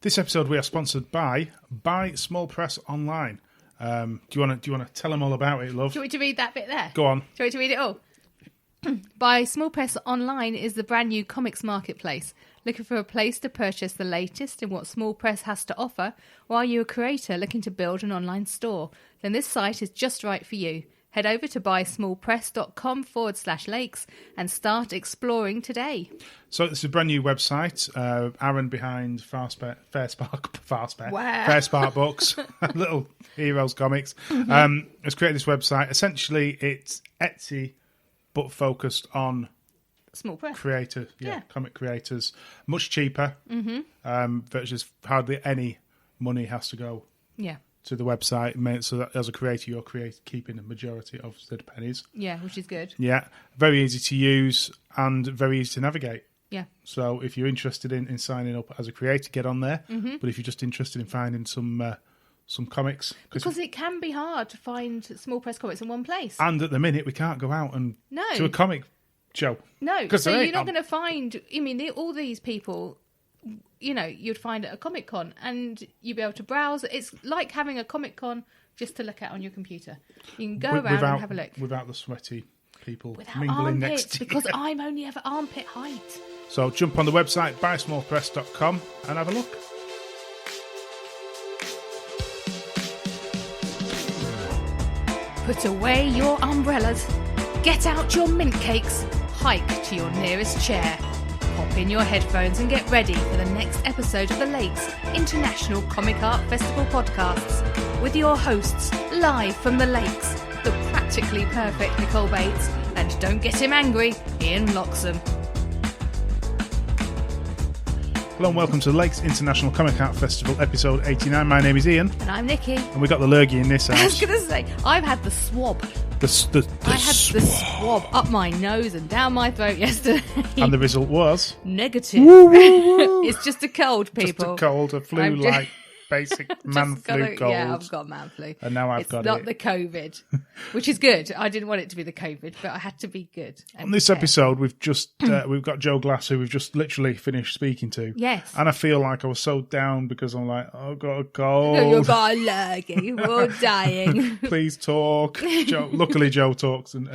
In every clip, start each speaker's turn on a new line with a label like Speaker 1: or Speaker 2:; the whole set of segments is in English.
Speaker 1: This episode we are sponsored by Buy Small Press Online. Do you want to tell them all about it, love?
Speaker 2: Do you want me to read that bit there?
Speaker 1: Go on.
Speaker 2: Do you want me to read it all? Buy Small Press Online is the brand new comics marketplace. Looking for a place to purchase the latest in what small press has to offer? Or are you a creator looking to build an online store? Then this site is just right for you. Head over to buysmallpress.com/lakes and start exploring today.
Speaker 1: So it's a brand new website. Aaron behind Fairspark Books, Little Heroes Comics, has created this website. Essentially, it's Etsy, but focused on
Speaker 2: small press
Speaker 1: comic creators. Much cheaper. Versus hardly any money has to go.
Speaker 2: Yeah.
Speaker 1: To the website, so that as a creator, you're keeping a majority of the pennies.
Speaker 2: Yeah, which is good.
Speaker 1: Yeah, very easy to use and very easy to navigate.
Speaker 2: Yeah.
Speaker 1: So if you're interested in signing up as a creator, get on there. But if you're just interested in finding some comics,
Speaker 2: because it can be hard to find small press comics in one place.
Speaker 1: And at the minute, we can't go out and do a comic show.
Speaker 2: No, so you're not going to find. I mean, all these people. You know, you'd find at a Comic-Con and you'd be able to browse. It's like having a Comic-Con just to look at on your computer. You can go around and have a look.
Speaker 1: Without the sweaty people
Speaker 2: without
Speaker 1: mingling next to you.
Speaker 2: Because I'm only ever armpit height.
Speaker 1: So jump on the website, buysmallpress.com and have a look.
Speaker 2: Put away your umbrellas. Get out your mint cakes. Hike to your nearest chair. Pop in your headphones and get ready for the next episode of the Lakes International Comic Art Festival podcasts with your hosts, live from the Lakes, the practically perfect Nicole Bates, and don't get him angry, Ian Loxham.
Speaker 1: Hello and welcome to the Lakes International Comic Art Festival, episode 89. My name is Ian.
Speaker 2: And I'm Nikki.
Speaker 1: And we got the lurgy in this house.
Speaker 2: I was going to say, I've had the swab. I had the swab up my nose and down my throat yesterday.
Speaker 1: And the result was?
Speaker 2: Negative.
Speaker 1: Woo, woo, woo.
Speaker 2: It's just a cold, people.
Speaker 1: Just a cold, a flu-like basic man flu cold.
Speaker 2: Yeah, I've got man flu.
Speaker 1: And now I've got it.
Speaker 2: It's not the COVID, which is good. I didn't want it to be the COVID, but I had to be good.
Speaker 1: On this episode, we've just we've got Joe Glass, who we've just literally finished speaking to.
Speaker 2: Yes.
Speaker 1: And I feel like I was so down because I'm like, oh, I've got a cold.
Speaker 2: You've got a lurgy. We're all dying.
Speaker 1: Please talk. Joe, luckily, Joe talks and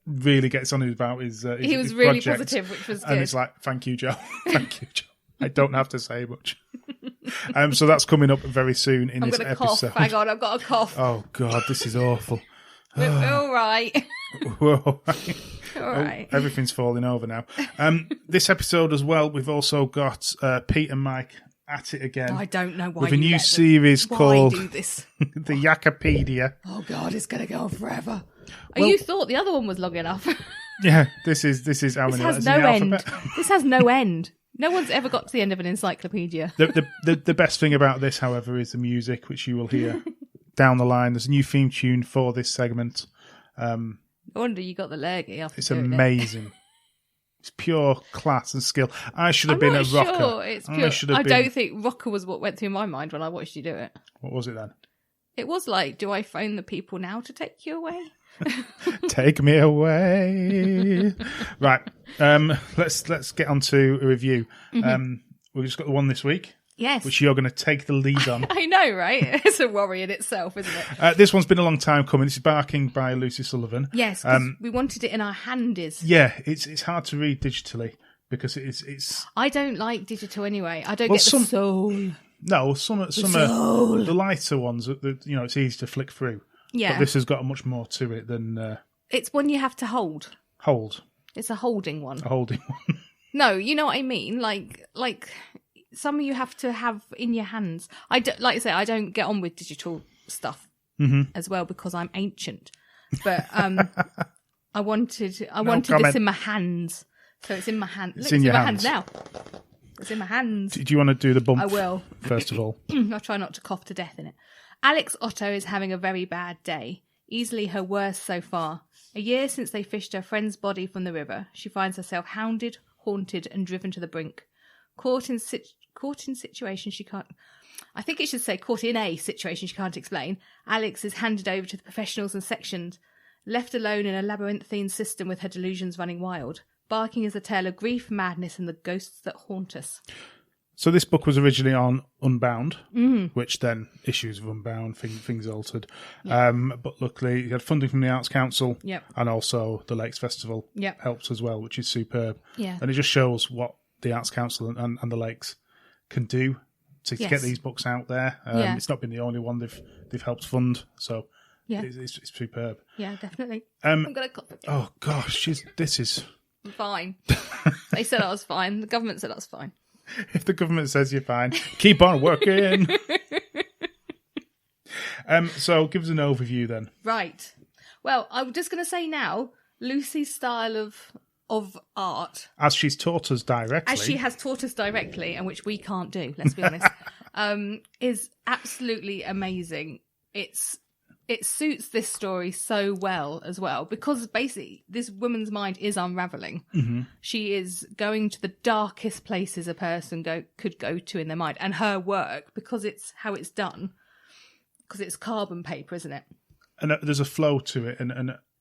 Speaker 1: really gets on about his
Speaker 2: he was really
Speaker 1: project.
Speaker 2: positive, which was good.
Speaker 1: And it's like, thank you, Joe. Thank you, Joe. I don't have to say much. So that's coming up very soon in this episode.
Speaker 2: Hang on, I've got a cough.
Speaker 1: Oh, God, this is awful.
Speaker 2: We're all right.
Speaker 1: We're all
Speaker 2: right.
Speaker 1: Oh, everything's falling over now. This episode as well, we've also got Pete and Mike at it again.
Speaker 2: I don't know why
Speaker 1: with a new series called
Speaker 2: do this?
Speaker 1: The Yakapedia.
Speaker 2: Oh, God, it's going to go on forever. You thought the other one was long enough.
Speaker 1: Yeah, this is how many letters in the alphabet.
Speaker 2: This has no end. No one's ever got to the end of an encyclopedia.
Speaker 1: The best thing about this, however, is the music, which you will hear down the line. There's a new theme tune for this segment.
Speaker 2: No wonder you got the lurgy.
Speaker 1: It's amazing. It's pure class and skill. I should have been a rocker.
Speaker 2: Sure it's pure. I don't think rocker was what went through my mind when I watched you do it.
Speaker 1: What was it then?
Speaker 2: It was like, do I phone the people now to take you away?
Speaker 1: Take me away. Right. Let's get on to a review. We've just got the one this week.
Speaker 2: Yes.
Speaker 1: Which you're going to take the lead on.
Speaker 2: I know, right? It's a worry in itself, isn't it?
Speaker 1: This one's been a long time coming. This is Barking by Lucy Sullivan.
Speaker 2: Yes, we wanted it in our handies.
Speaker 1: Yeah, it's hard to read digitally because it's.
Speaker 2: I don't like digital anyway. I don't get the soul.
Speaker 1: No, some are the lighter ones. It's easy to flick through.
Speaker 2: Yeah.
Speaker 1: But this has got much more to it than...
Speaker 2: It's one you have to hold.
Speaker 1: Hold.
Speaker 2: It's a holding one.
Speaker 1: A holding one.
Speaker 2: No, you know what I mean? Like some you have to have in your hands. Like I say, I don't get on with digital stuff as well because I'm ancient. But I wanted this in my hands. So it's in my hand.
Speaker 1: It's in your hands
Speaker 2: now. It's in my hands.
Speaker 1: Do you want to do the bump?
Speaker 2: I will.
Speaker 1: First of all.
Speaker 2: I'll try not to cough to death in it. Alex Otto is having a very bad day, easily her worst so far. A year since they fished her friend's body from the river, she finds herself hounded, haunted and driven to the brink. Caught in a situation she can't explain, Alex is handed over to the professionals and sectioned. Left alone in a labyrinthine system with her delusions running wild, Barking is a tale of grief, madness and the ghosts that haunt us.
Speaker 1: So this book was originally on Unbound, which then issues of Unbound, things altered. But luckily, you had funding from the Arts Council, and also the Lakes Festival helped as well, which is superb.
Speaker 2: Yeah.
Speaker 1: And it just shows what the Arts Council and the Lakes can do to get these books out there. It's not been the only one they've helped fund, so it's superb.
Speaker 2: Yeah, definitely. I'm gonna cough again.
Speaker 1: Oh gosh, this is
Speaker 2: fine. They said I was fine. The government said I was fine.
Speaker 1: If the government says you're fine, keep on working. So give us an overview then.
Speaker 2: Right. Well, I'm just going to say now, Lucy's style of art,
Speaker 1: as she's taught us directly,
Speaker 2: as she has taught us directly, and which we can't do, let's be honest, is absolutely amazing. It suits this story so well as well, because basically this woman's mind is unraveling. She is going to the darkest places a person could go to in their mind, and her work, because it's how it's done, because it's carbon paper, isn't it? And
Speaker 1: there's a flow to it, and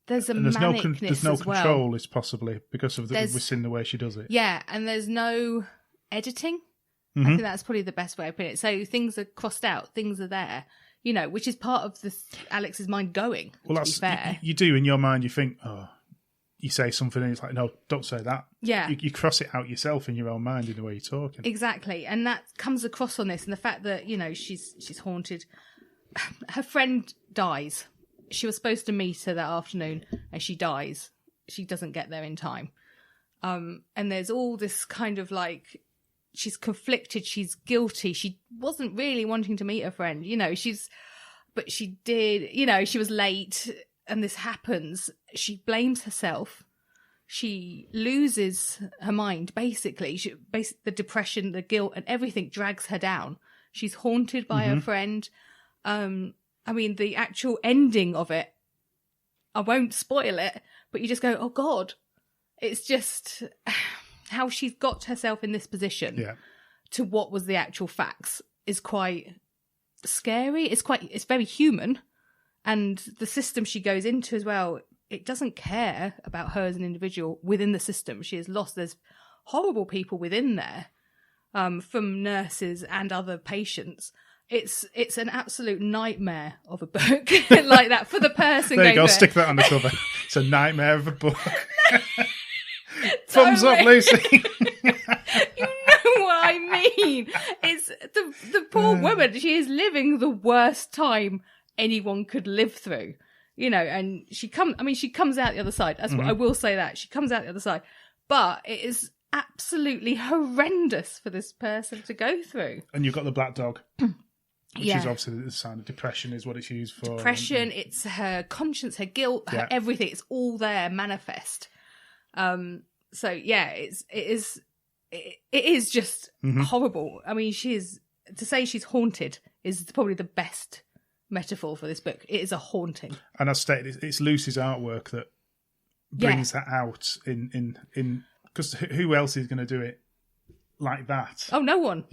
Speaker 2: there's
Speaker 1: no
Speaker 2: control,
Speaker 1: well. Is possibly because of we've seen the way she does it.
Speaker 2: Yeah, and there's no editing. I think that's probably the best way of putting it. So things are crossed out, things are there. You know, which is part of Alex's mind going. Well, that's fair.
Speaker 1: You do in your mind. You think, you say something, and it's like, no, don't say that.
Speaker 2: Yeah,
Speaker 1: you cross it out yourself in your own mind in the way you're talking.
Speaker 2: Exactly, and that comes across on this, and the fact that she's haunted. Her friend dies. She was supposed to meet her that afternoon, and she dies. She doesn't get there in time. And there's all this kind of like. She's conflicted. She's guilty. She wasn't really wanting to meet her friend, but she did, she was late and this happens. She blames herself. She loses her mind, basically. The depression, the guilt and everything drags her down. She's haunted by her friend. The actual ending of it, I won't spoil it, but you just go, oh God, it's just... how she's got herself in this position to what was the actual facts is quite scary. It's very human. And the system she goes into as well, it doesn't care about her as an individual within the system. She is lost. There's horrible people within there, from nurses and other patients. It's an absolute nightmare of a book like that for the person.
Speaker 1: There you go, stick that on the cover. It's a nightmare of a book. Thumbs up, Lucy.
Speaker 2: You know what I mean? It's the poor woman. She is living the worst time anyone could live through, and she comes out the other side. That's what I will say, that she comes out the other side, but it is absolutely horrendous for this person to go through.
Speaker 1: And you've got the black dog. Which is obviously the sign of depression, is what it's used for.
Speaker 2: Depression, it's her conscience, her guilt, her everything. It's all there, manifest. So yeah, it is just horrible. I mean, to say she's haunted is probably the best metaphor for this book. It is a haunting. And
Speaker 1: as stated, it's Lucy's artwork that brings that out in because who else is going to do it like that?
Speaker 2: Oh, no one.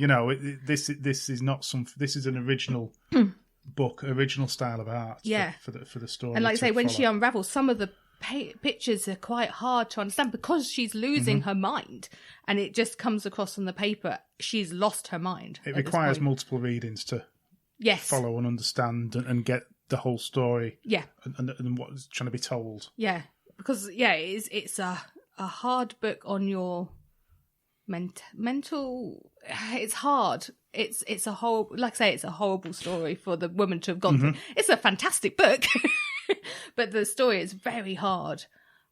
Speaker 1: This is not this is an original book, original style of art.
Speaker 2: Yeah.
Speaker 1: For the story.
Speaker 2: And like I say, when she unravels, some of the pictures are quite hard to understand because she's losing her mind, and it just comes across on the paper. She's lost her mind.
Speaker 1: It requires multiple readings to follow and understand and get the whole story. Yeah. And what's trying to be told.
Speaker 2: Yeah. Because it's a hard book on your mental. It's hard. It's a horrible, like I say, it's a horrible story for the woman to have gone through. It's a fantastic book. But the story is very hard.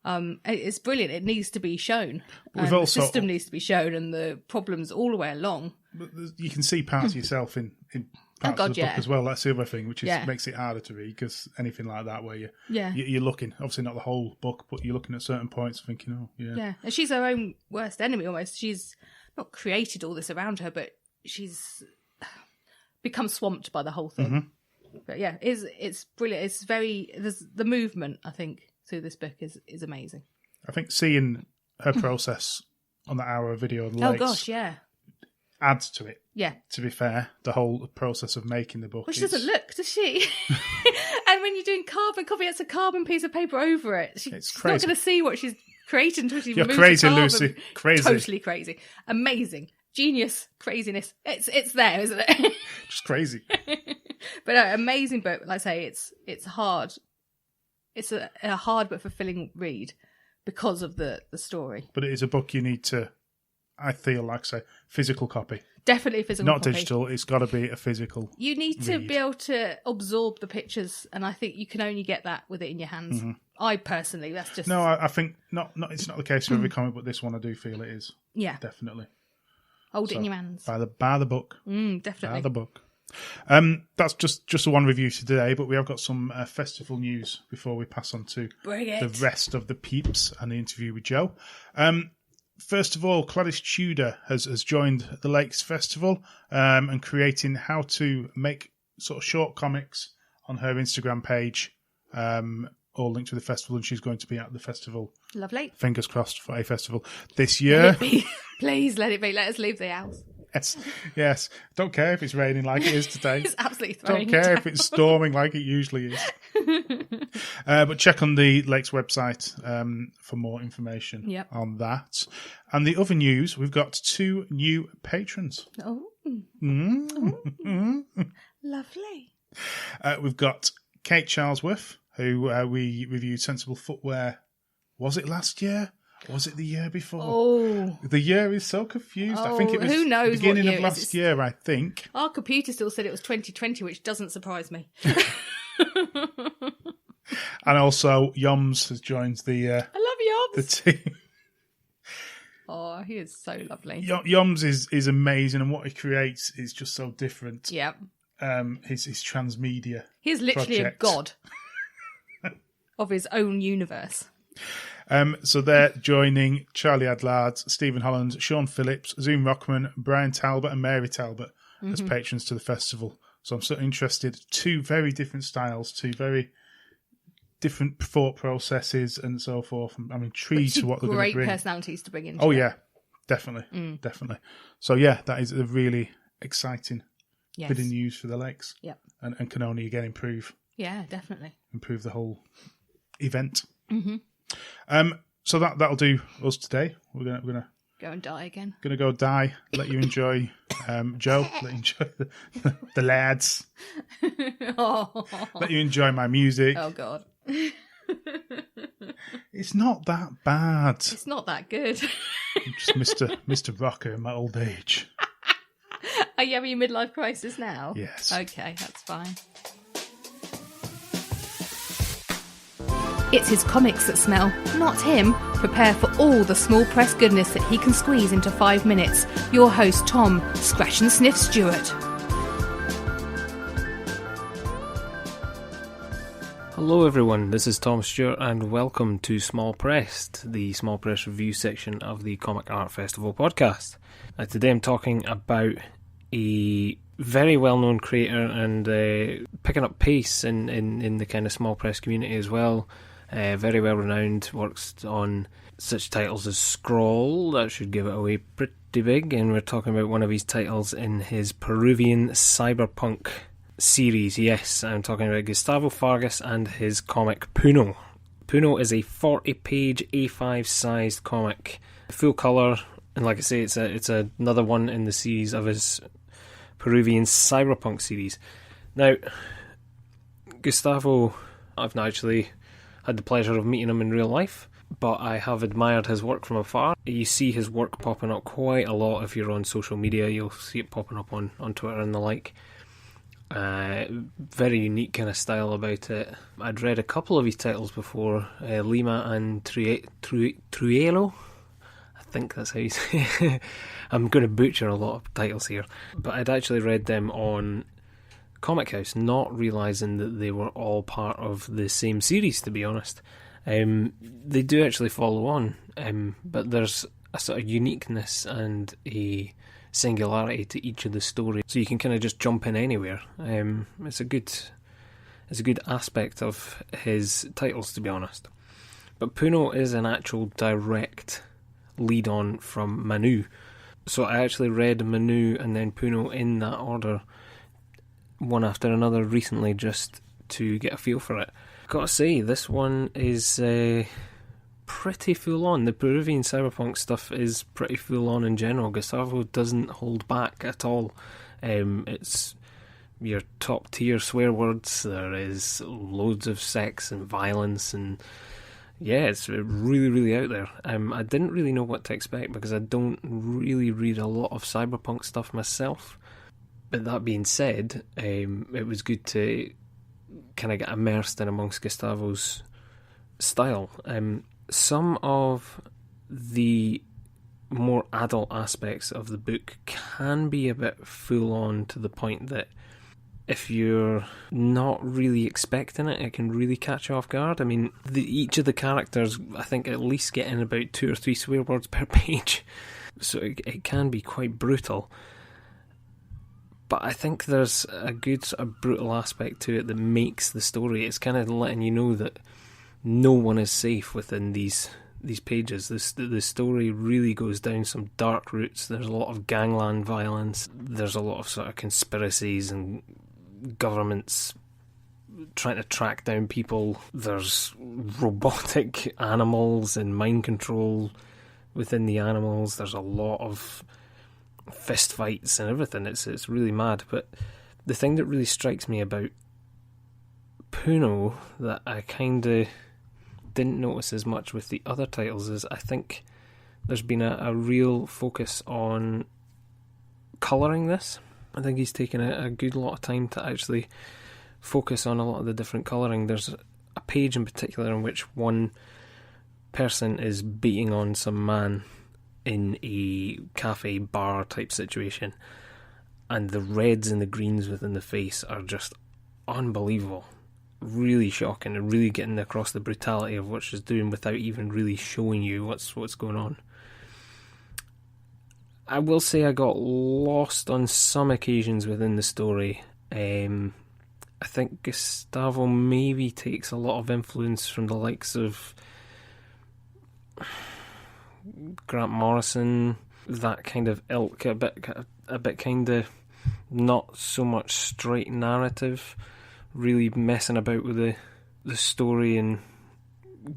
Speaker 2: It's brilliant. It needs to be shown. The system needs to be shown, and the problems all the way along.
Speaker 1: But you can see parts of yourself in parts of the book as well. That's the other thing, which makes it harder to read, because anything like that where you're looking, obviously not the whole book, but you're looking at certain points thinking,
Speaker 2: and she's her own worst enemy almost. She's not created all this around her, but she's become swamped by the whole thing. But yeah, it's brilliant. It's the movement, I think, through this book is amazing.
Speaker 1: I think seeing her process on that hour video of the lakes adds to it. Yeah. To be fair, the whole process of making the book.
Speaker 2: Well, she doesn't look, does she? And when you're doing carbon copy, it's a carbon piece of paper over it. She's not going to see what she's creating until she removes
Speaker 1: crazy,
Speaker 2: the carbon.
Speaker 1: Lucy. Crazy.
Speaker 2: Totally crazy. Amazing. genius, craziness. It's there, isn't it?
Speaker 1: Just crazy.
Speaker 2: But no, amazing book. Like I say, it's hard. It's a hard but fulfilling read because of the story.
Speaker 1: But it is a book you need to, I feel like, say, physical copy.
Speaker 2: Definitely a physical
Speaker 1: copy. Not
Speaker 2: copy.
Speaker 1: Digital, it's got to be a physical
Speaker 2: You need to
Speaker 1: read.
Speaker 2: be able to absorb the pictures, and I think you can only get that with it in your hands. Mm-hmm. I personally, that's just...
Speaker 1: No, I think not. It's not the case for every comic, but this one I do feel it is.
Speaker 2: Yeah.
Speaker 1: Definitely.
Speaker 2: Hold it in your hands.
Speaker 1: By the book.
Speaker 2: Definitely.
Speaker 1: By the book. That's just the one review today, but we have got some festival news before we pass on to the rest of the peeps and the interview with Joe. First of all, Gladys Tudor has joined the Lakes Festival and creating how to make sort of short comics on her Instagram page, all linked to the festival, and she's going to be at the festival.
Speaker 2: Lovely.
Speaker 1: Fingers crossed for a festival this year.
Speaker 2: Let it be. Please let it be. Let us leave the house.
Speaker 1: Yes. Don't care if it's raining like it is today.
Speaker 2: It's absolutely throwing
Speaker 1: Don't care
Speaker 2: down.
Speaker 1: if it's storming like it usually is. But check on the Lakes website for more information on that. And the other news, we've got 2 new patrons.
Speaker 2: Oh. Lovely.
Speaker 1: We've got Kate Charlesworth, who we reviewed Sensible Footwear. Was it last year? Or was it the year before?
Speaker 2: Oh.
Speaker 1: The year is so confused. I think it was
Speaker 2: who knows
Speaker 1: beginning
Speaker 2: what year
Speaker 1: of last year, I think.
Speaker 2: Our computer still said it was 2020, which doesn't surprise me.
Speaker 1: And also, Yoms has joined the
Speaker 2: I love Yoms.
Speaker 1: the team.
Speaker 2: Oh, he is so lovely.
Speaker 1: Yoms is amazing, and what he creates is just so different.
Speaker 2: Yeah.
Speaker 1: His transmedia.
Speaker 2: He's literally
Speaker 1: project.
Speaker 2: a god of his own universe.
Speaker 1: So they're joining Charlie Adlard, Stephen Holland, Sean Phillips, Zoom Rockman, Brian Talbot and Mary Talbot as patrons to the festival. So I'm so interested. 2 very different styles, 2 very different thought processes and so forth. I'm intrigued to what they're going to bring.
Speaker 2: Great personalities to bring in.
Speaker 1: Oh, yeah. Definitely. Definitely. So, yeah, that is a really exciting bit of news for the Lakes.
Speaker 2: Yeah.
Speaker 1: And can only, again, improve.
Speaker 2: Yeah, definitely.
Speaker 1: Improve the whole event.
Speaker 2: Mm-hmm.
Speaker 1: So that'll do us today. We're gonna
Speaker 2: go and die again.
Speaker 1: Gonna go die. Let you enjoy, Joe. Let you enjoy the lads.
Speaker 2: Oh.
Speaker 1: Let you enjoy my music.
Speaker 2: Oh God.
Speaker 1: It's not that bad.
Speaker 2: It's not that good.
Speaker 1: I'm just Mr. Rocker in my old age.
Speaker 2: Are you having a midlife crisis now?
Speaker 1: Yes.
Speaker 2: Okay, that's fine. It's his comics that smell, not him. Prepare for all the small press goodness that he can squeeze into 5 minutes. Your host, Tom Scratch and Sniff Stewart.
Speaker 3: Hello everyone, this is Tom Stewart and welcome to Small Pressed, the Small Press review section of the Comic Art Festival podcast. Today I'm talking about a very well-known creator and picking up pace in the kind of small press community as well. Very well renowned, works on such titles as Scrawl, that should give it away pretty big, and we're talking about one of his titles in his Peruvian cyberpunk series. Yes, I'm talking about Gustaffo Vargas and his comic PUNO. PUNO is a 40-page A5 sized comic, full colour, and like I say, it's another one in the series of his Peruvian cyberpunk series. Now, Gustaffo, I've not actually had the pleasure of meeting him in real life, but I have admired his work from afar. You see his work popping up quite a lot if you're on social media. You'll see it popping up on Twitter and the like. Very unique kind of style about it. I'd read a couple of his titles before, Lima and Truelo. I think that's how you say it. I'm going to butcher a lot of titles here. But I'd actually read them on Comic House, not realising that they were all part of the same series, to be honest. They do actually follow on, but there's a sort of uniqueness and a singularity to each of the stories, so you can kind of just jump in anywhere. It's a good aspect of his titles, to be honest. But PUNO is an actual direct lead on from Manu, so I actually read Manu and then PUNO in that order, one after another, recently, just to get a feel for it. Gotta say, this one is pretty full on. The Peruvian cyberpunk stuff is pretty full on in general. Gustaffo doesn't hold back at all. It's your top tier swear words. There is loads of sex and violence, and yeah, it's really, really out there. I didn't really know what to expect because I don't really read a lot of cyberpunk stuff myself. But that being said, it was good to kind of get immersed in amongst Gustafo's style. Some of the more adult aspects of the book can be a bit full on, to the point that if you're not really expecting it, it can really catch you off guard. I mean, each of the characters, I think, at least get in about 2 or 3 swear words per page, so it can be quite brutal. But I think there's a good sort of brutal aspect to it that makes the story. It's kind of letting you know that no one is safe within these pages. The story really goes down some dark routes. There's a lot of gangland violence. There's a lot of sort of conspiracies and governments trying to track down people. There's robotic animals and mind control within the animals. There's a lot of fist fights and everything. It's really mad. But the thing that really strikes me about PUNO that I kind of didn't notice as much with the other titles is I think there's been a real focus on colouring this. I think he's taken a good lot of time to actually focus on a lot of the different colouring. There's a page in particular in which one person is beating on some man in a cafe bar type situation, and the reds and the greens within the face are just unbelievable. Really shocking, and really getting across the brutality of what she's doing without even really showing you what's going on. I will say I got lost on some occasions within the story. I think Gustaffo maybe takes a lot of influence from the likes of Grant Morrison, that kind of ilk, a bit kind of not so much straight narrative, really messing about with the story and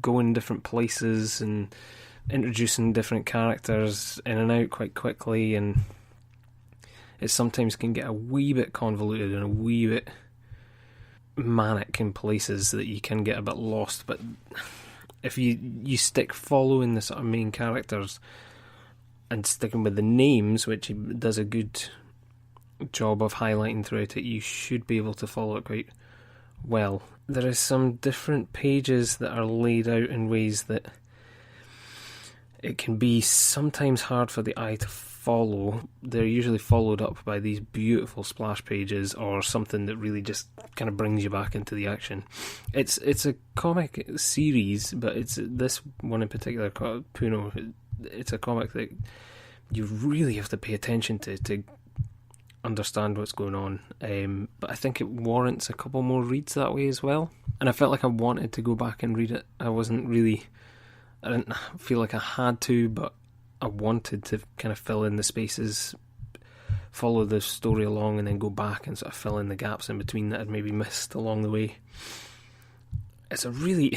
Speaker 3: going different places and introducing different characters in and out quite quickly, and it sometimes can get a wee bit convoluted and a wee bit manic in places that you can get a bit lost. But if you stick following the sort of main characters and sticking with the names, which he does a good job of highlighting throughout it, you should be able to follow it quite well. There is some different pages that are laid out in ways that it can be sometimes hard for the eye to follow. They're usually followed up by these beautiful splash pages or something that really just kind of brings you back into the action. It's a comic series, but it's this one in particular, called PUNO. It's a comic that you really have to pay attention to understand what's going on. But I think it warrants a couple more reads that way as well. And I felt like I wanted to go back and read it. I didn't feel like I had to, but I wanted to kind of fill in the spaces, follow the story along, and then go back and sort of fill in the gaps in between that I'd maybe missed along the way. It's a really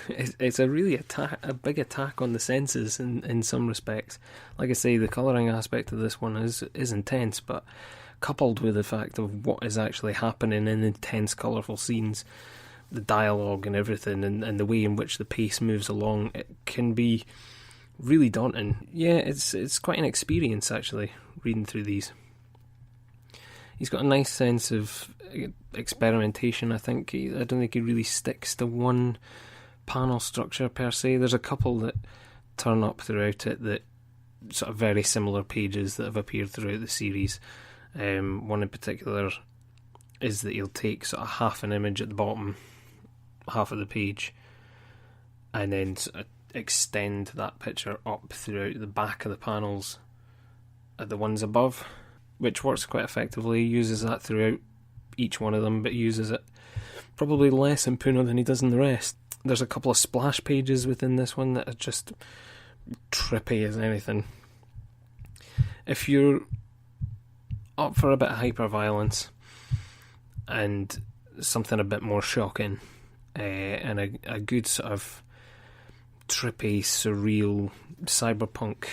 Speaker 3: a big attack on the senses in some respects. Like I say, the colouring aspect of this one is intense, but coupled with the fact of what is actually happening in intense, colourful scenes, the dialogue and everything, and the way in which the pace moves along, it can be really daunting. Yeah, it's quite an experience actually reading through these. He's got a nice sense of experimentation. I don't think he really sticks to one panel structure per se. There's a couple that turn up throughout it that sort of very similar pages that have appeared throughout the series. One in particular is that he'll take sort of half an image at the bottom, half of the page, and then sort of extend that picture up throughout the back of the panels at the ones above, which works quite effectively. He uses that throughout each one of them, but uses it probably less in PUNO than he does in the rest. There's a couple of splash pages within this one that are just trippy as anything. If you're up for a bit of hyper-violence and something a bit more shocking, and a good sort of trippy, surreal, cyberpunk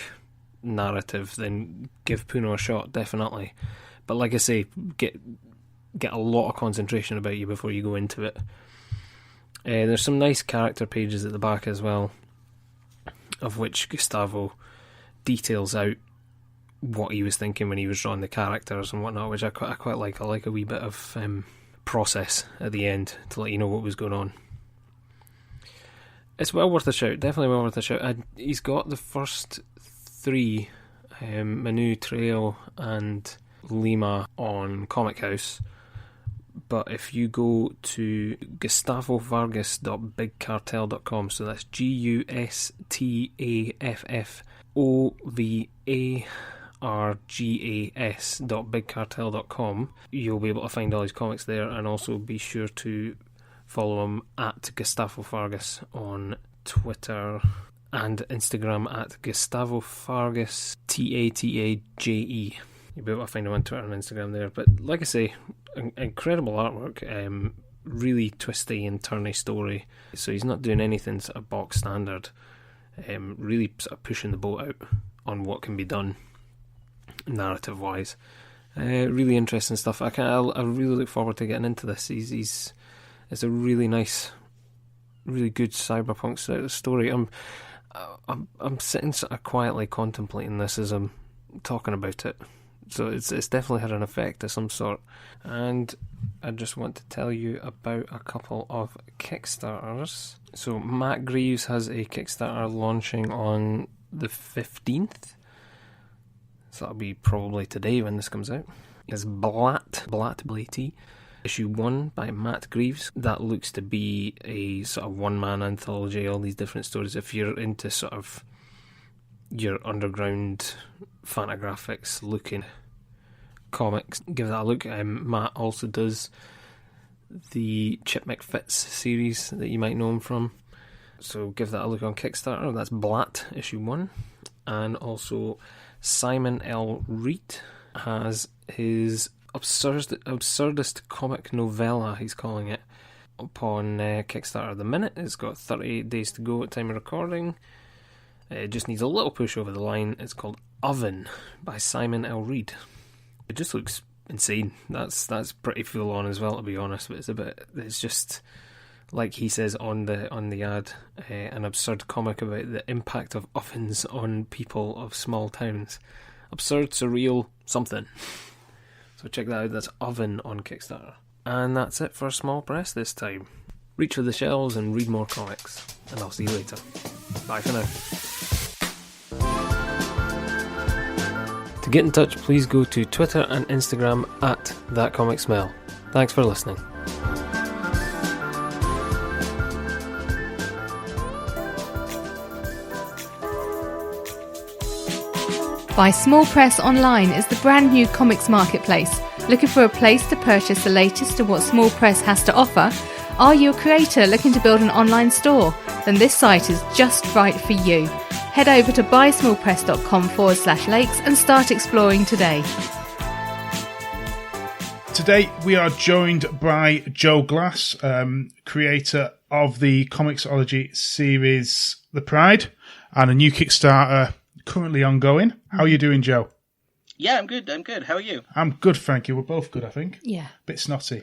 Speaker 3: narrative, then give PUNO a shot, definitely. But like I say, get a lot of concentration about you before you go into it. There's some nice character pages at the back as well, of which Gustaffo details out what he was thinking when he was drawing the characters and whatnot, which I quite like. I like a wee bit of process at the end to let you know what was going on. It's well worth a shout, definitely well worth a shout. He's got the first three, Manu, Trail and Lima, on Comic House. But if you go to GustafoVargas.bigcartel.com, so that's GustafoVargas.bigcartel.com, you'll be able to find all his comics there, and also be sure to follow him at Gustaffo Vargas on Twitter and Instagram at Gustaffo Vargas TATAJE. You'll be able to find him on Twitter and Instagram there. But like I say, incredible artwork, really twisty and turny story. So he's not doing anything sort of box standard. Really sort of pushing the boat out on what can be done narrative wise. Really interesting stuff. I really look forward to getting into this. It's a really nice, really good cyberpunk story. I'm sitting sort of quietly contemplating this as I'm talking about it. So it's definitely had an effect of some sort. And I just want to tell you about a couple of Kickstarters. So Matt Greaves has a Kickstarter launching on the 15th. So that'll be probably today when this comes out. It's Blatt Blatty, issue 1 by Matt Greaves. That looks to be a sort of one-man anthology, all these different stories. If you're into sort of your underground Fantagraphics looking comics, give that a look. Matt also does the Chip McFitz series that you might know him from, so give that a look on Kickstarter. That's Blatt issue 1. And also Simon L. Reed has his absurdist comic novella, he's calling it, upon Kickstarter at the minute. It's got 38 days to go at time of recording. It just needs a little push over the line. It's called Oven by Simon L. Reed. It just looks insane. That's pretty full on as well, to be honest. But it's just like he says on the ad, an absurd comic about the impact of ovens on people of small towns. Absurd, surreal, something. So check that out. That's Oven on Kickstarter. And that's it for Small Press this time. Reach for the shelves and read more comics. And I'll see you later. Bye for now. To get in touch, please go to Twitter and Instagram at ThatComicSmell. Thanks for listening.
Speaker 2: Buy Small Press Online is the brand new comics marketplace. Looking for a place to purchase the latest of what Small Press has to offer? Are you a creator looking to build an online store? Then this site is just right for you. Head over to buysmallpress.com/lakes and start exploring today.
Speaker 1: Today we are joined by Joe Glass, creator of the Comicsology series The Pride, and a new Kickstarter currently ongoing. How are you doing, Joe?
Speaker 4: Yeah, I'm good. How are you?
Speaker 1: I'm good, thank you. We're both good, I think.
Speaker 2: Yeah.
Speaker 1: Bit snotty.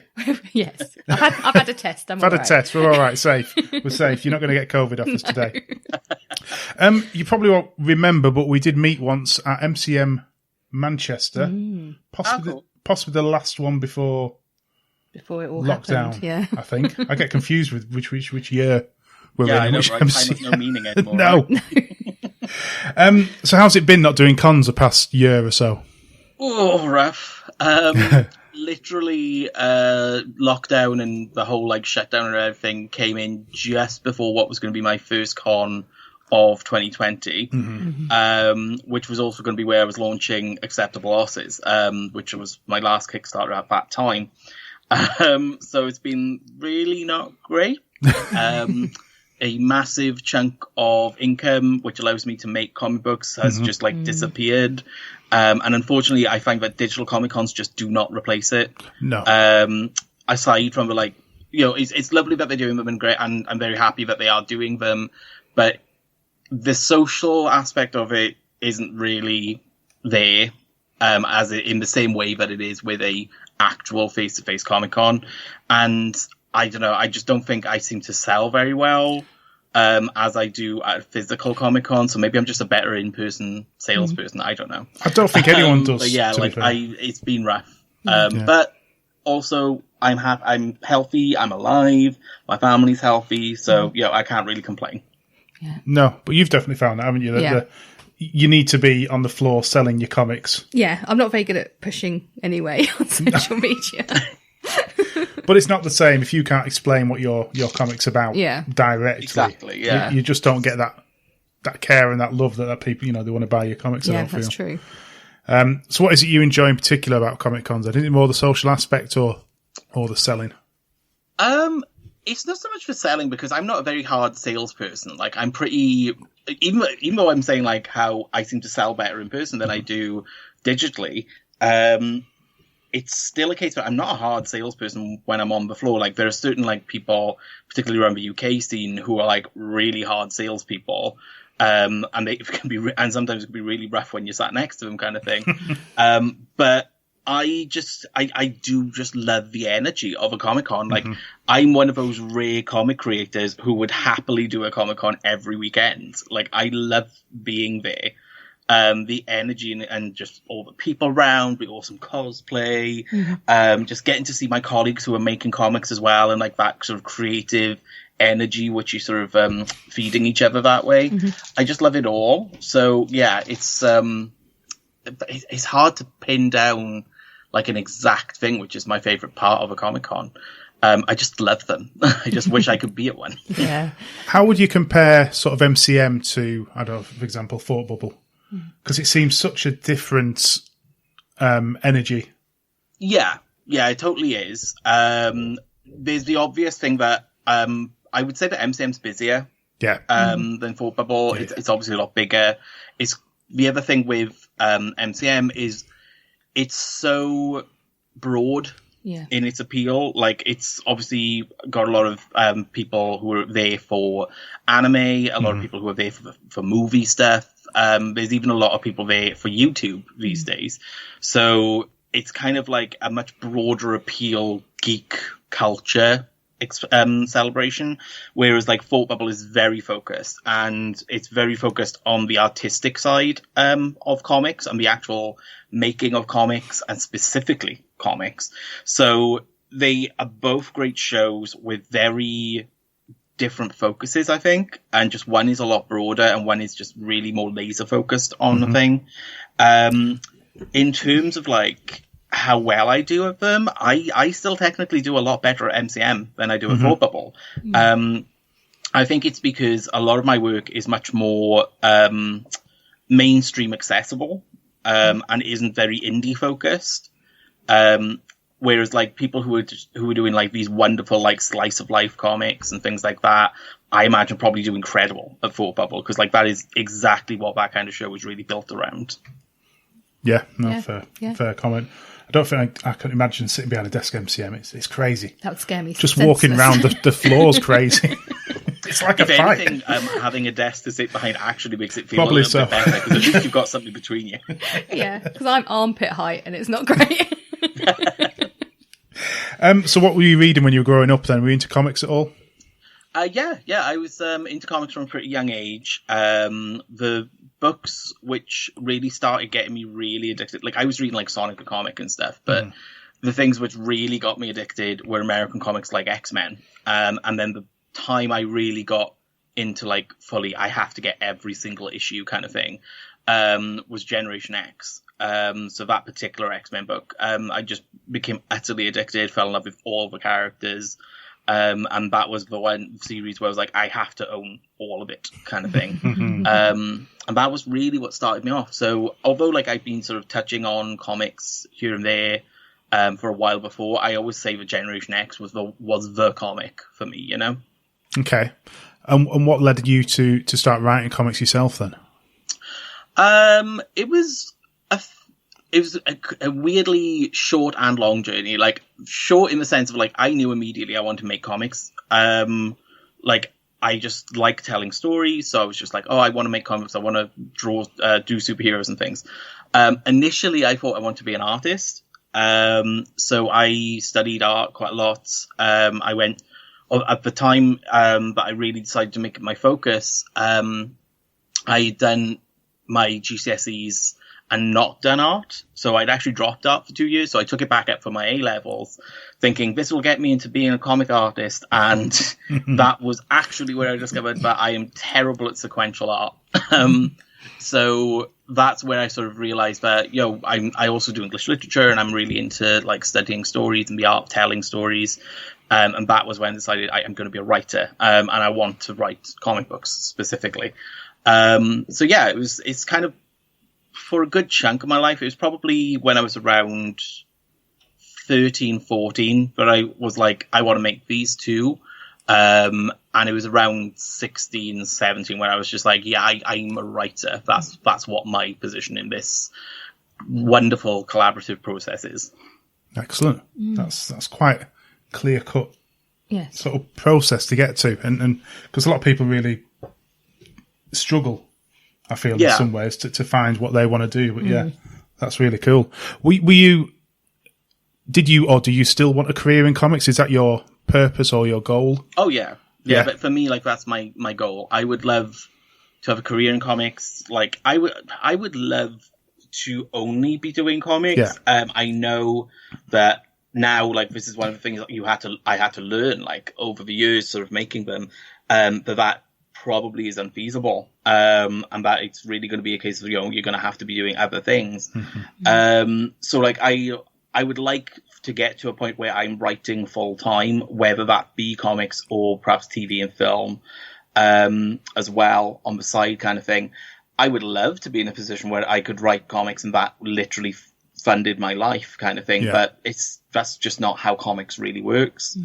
Speaker 2: Yes. I've had a test.
Speaker 1: I've had a test. We're all right. Safe. We're safe. You're not going to get COVID off us today. You probably won't remember, but we did meet once at MCM Manchester. Possibly the last one before
Speaker 2: it all
Speaker 1: lockdown.
Speaker 2: Happened. Yeah.
Speaker 1: I think. I get confused with which year we're in.
Speaker 4: I know,
Speaker 1: which
Speaker 4: right?
Speaker 1: MCM.
Speaker 4: Time has no meaning anymore.
Speaker 1: No.
Speaker 4: Right?
Speaker 1: So how's it been not doing cons the past year or so?
Speaker 4: Oh, rough. Literally, lockdown and the whole shutdown and everything came in just before what was going to be my first con of 2020, which was also going to be where I was launching Acceptable Losses, which was my last Kickstarter at that time. So it's been really not great. A massive chunk of income, which allows me to make comic books, has just disappeared. And unfortunately, I find that digital Comic Cons just do not replace it.
Speaker 1: No.
Speaker 4: Aside from it's lovely that they're doing them and great, and I'm very happy that they are doing them. But the social aspect of it isn't really there, in the same way that it is with a actual face-to-face Comic-Con. And I don't know, I just don't think I seem to sell very well as I do at a physical Comic-Con. So maybe I'm just a better in-person salesperson. I don't know.
Speaker 1: I don't think anyone does.
Speaker 4: But yeah, it's been rough. But also, I'm healthy, I'm alive, my family's healthy, so I can't really complain.
Speaker 2: Yeah.
Speaker 1: No, but you've definitely found that, haven't you? That you need to be on the floor selling your comics.
Speaker 2: Yeah, I'm not very good at pushing anyway on social media.
Speaker 1: But it's not the same if you can't explain what your comic's about directly.
Speaker 4: Exactly, yeah.
Speaker 1: You just don't get that care and that love that people, they want to buy your comics.
Speaker 2: Yeah, that's true.
Speaker 1: So what is it you enjoy in particular about Comic-Cons? Is it more the social aspect or the selling?
Speaker 4: It's not so much for selling, because I'm not a very hard salesperson. Like, I'm pretty, even though I'm saying like how I seem to sell better in person than I do digitally, it's still a case that I'm not a hard salesperson when I'm on the floor. Like, there are certain like people, particularly around the UK scene, who are like really hard salespeople. And they can be, and sometimes it can be really rough when you're sat next to them, kind of thing. But I do just love the energy of a Comic-Con. Like, I'm one of those rare comic creators who would happily do a Comic-Con every weekend. Like, I love being there. The energy and just all the people around, the awesome cosplay, just getting to see my colleagues who are making comics as well, and like that sort of creative energy which you sort of feeding each other that way. I just love it all. So yeah, it's hard to pin down like an exact thing which is my favorite part of a Comic-Con. I just love them. I just wish I could be at one.
Speaker 2: Yeah.
Speaker 1: How would you compare sort of MCM to, I don't know, for example, Thought Bubble? Because it seems such a different energy.
Speaker 4: Yeah, it totally is. There's the obvious thing that I would say that MCM's busier than Thought Bubble. Yeah. It's obviously a lot bigger. It's the other thing with MCM is it's so broad in its appeal. Like, it's obviously got a lot of people who are there for anime, a lot of people who are there for movie stuff. There's even a lot of people there for YouTube these days. So it's kind of like a much broader appeal geek culture celebration, whereas like Thought Bubble is very focused, and it's very focused on the artistic side of comics and the actual making of comics, and specifically comics. So they are both great shows with very different focuses, I think, and just one is a lot broader and one is just really more laser focused on the thing. In terms of like how well I do at them, I still technically do a lot better at MCM than I do at Thought Bubble. I think it's because a lot of my work is much more mainstream accessible and isn't very indie focused. Whereas like people who are doing like these wonderful like slice of life comics and things like that, I imagine probably do incredible at Thought Bubble, because like that is exactly what that kind of show is really built around.
Speaker 1: Fair comment. I don't think I can imagine sitting behind a desk MCM. It's crazy.
Speaker 2: That would scare me.
Speaker 1: Just walking around the floor's crazy. It's like
Speaker 4: if
Speaker 1: a fight.
Speaker 4: Anything, having a desk to sit behind actually makes it feel probably a little bit better, because at least you've got something between you.
Speaker 2: Yeah, because I'm armpit height and it's not great.
Speaker 1: So what were you reading when you were growing up then? Were you into comics at all?
Speaker 4: Yeah. I was into comics from a pretty young age. The books which really started getting me really addicted, like I was reading like Sonic the Comic and stuff, but the things which really got me addicted were American comics like X-Men. And then the time I really got into like fully, I have to get every single issue kind of thing, was Generation X. So that particular X-Men book, I just became utterly addicted, fell in love with all the characters. And that was the one series where I was like, I have to own all of it kind of thing. And that was really what started me off. So although like I've been sort of touching on comics here and there, for a while before, I always say that Generation X was the comic for me, you know?
Speaker 1: Okay. And what led you to start writing comics yourself then?
Speaker 4: It was a weirdly short and long journey. Like, short in the sense of like I knew immediately I wanted to make comics. Like I just like telling stories. So I was just like, oh, I want to make comics. I want to draw, do superheroes and things. Initially, I thought I wanted to be an artist. So I studied art quite a lot. I went at the time, but I really decided to make it my focus. I'd done my GCSEs and not done art. So I'd actually dropped art for 2 years. So I took it back up for my A-levels, thinking this will get me into being a comic artist. And that was actually where I discovered that I am terrible at sequential art. So that's where I sort of realized that, I also do English literature, and I'm really into like studying stories and the art of telling stories. And that was when I decided I'm going to be a writer, and I want to write comic books specifically. It's kind of, for a good chunk of my life, it was probably when I was around 13, 14, but I was like, I want to make these too. And it was around 16, 17 when I was just like, I'm a writer. That's what my position in this wonderful collaborative process is.
Speaker 1: Excellent. That's quite clear cut sort of process to get to, and because a lot of people really struggle, I feel, in some ways to find what they want to do. But that's really cool. Did you or do you still want a career in comics? Is that your purpose or your goal?
Speaker 4: Oh yeah. But for me, like, that's my goal. I would love to have a career in comics. Like, I would love to only be doing comics. I know that now, like, this is one of the things that I had to learn, like, over the years, sort of making them, that probably is unfeasible, and that it's really going to be a case of, you're going to have to be doing other things. So, like, I would like to get to a point where I'm writing full time, whether that be comics or perhaps TV and film, as well on the side, kind of thing. I would love to be in a position where I could write comics and that literally funded my life, kind of thing. But that's just not how comics really works.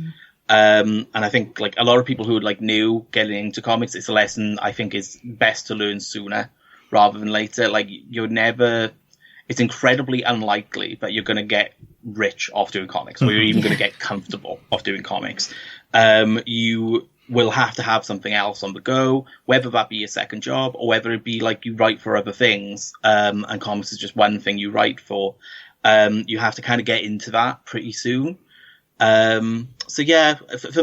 Speaker 4: And I think, like, a lot of people who are, like, new getting into comics, it's a lesson I think is best to learn sooner rather than later. Like, it's incredibly unlikely that you're going to get rich off doing comics, or you're even going to get comfortable off doing comics. You will have to have something else on the go, whether that be a second job or whether it be like you write for other things, and comics is just one thing you write for. You have to kind of get into that pretty soon. For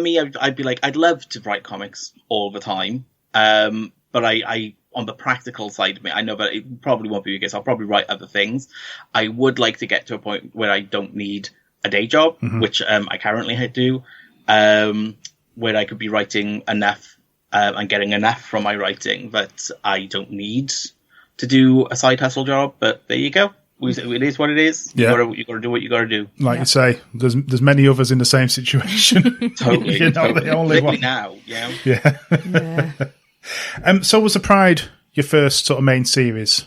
Speaker 4: me, I'd be like, I'd love to write comics all the time. But I on the practical side of me, I know that it probably won't be the case. I'll probably write other things. I would like to get to a point where I don't need a day job, which I currently do, where I could be writing enough and getting enough from my writing that I don't need to do a side hustle job. But there you go. It is what it is. You got to do what you got to do.
Speaker 1: Like you say, there's many others in the same situation.
Speaker 4: Totally.
Speaker 1: You're not the only one
Speaker 4: now.
Speaker 1: So was The Pride your first sort of main series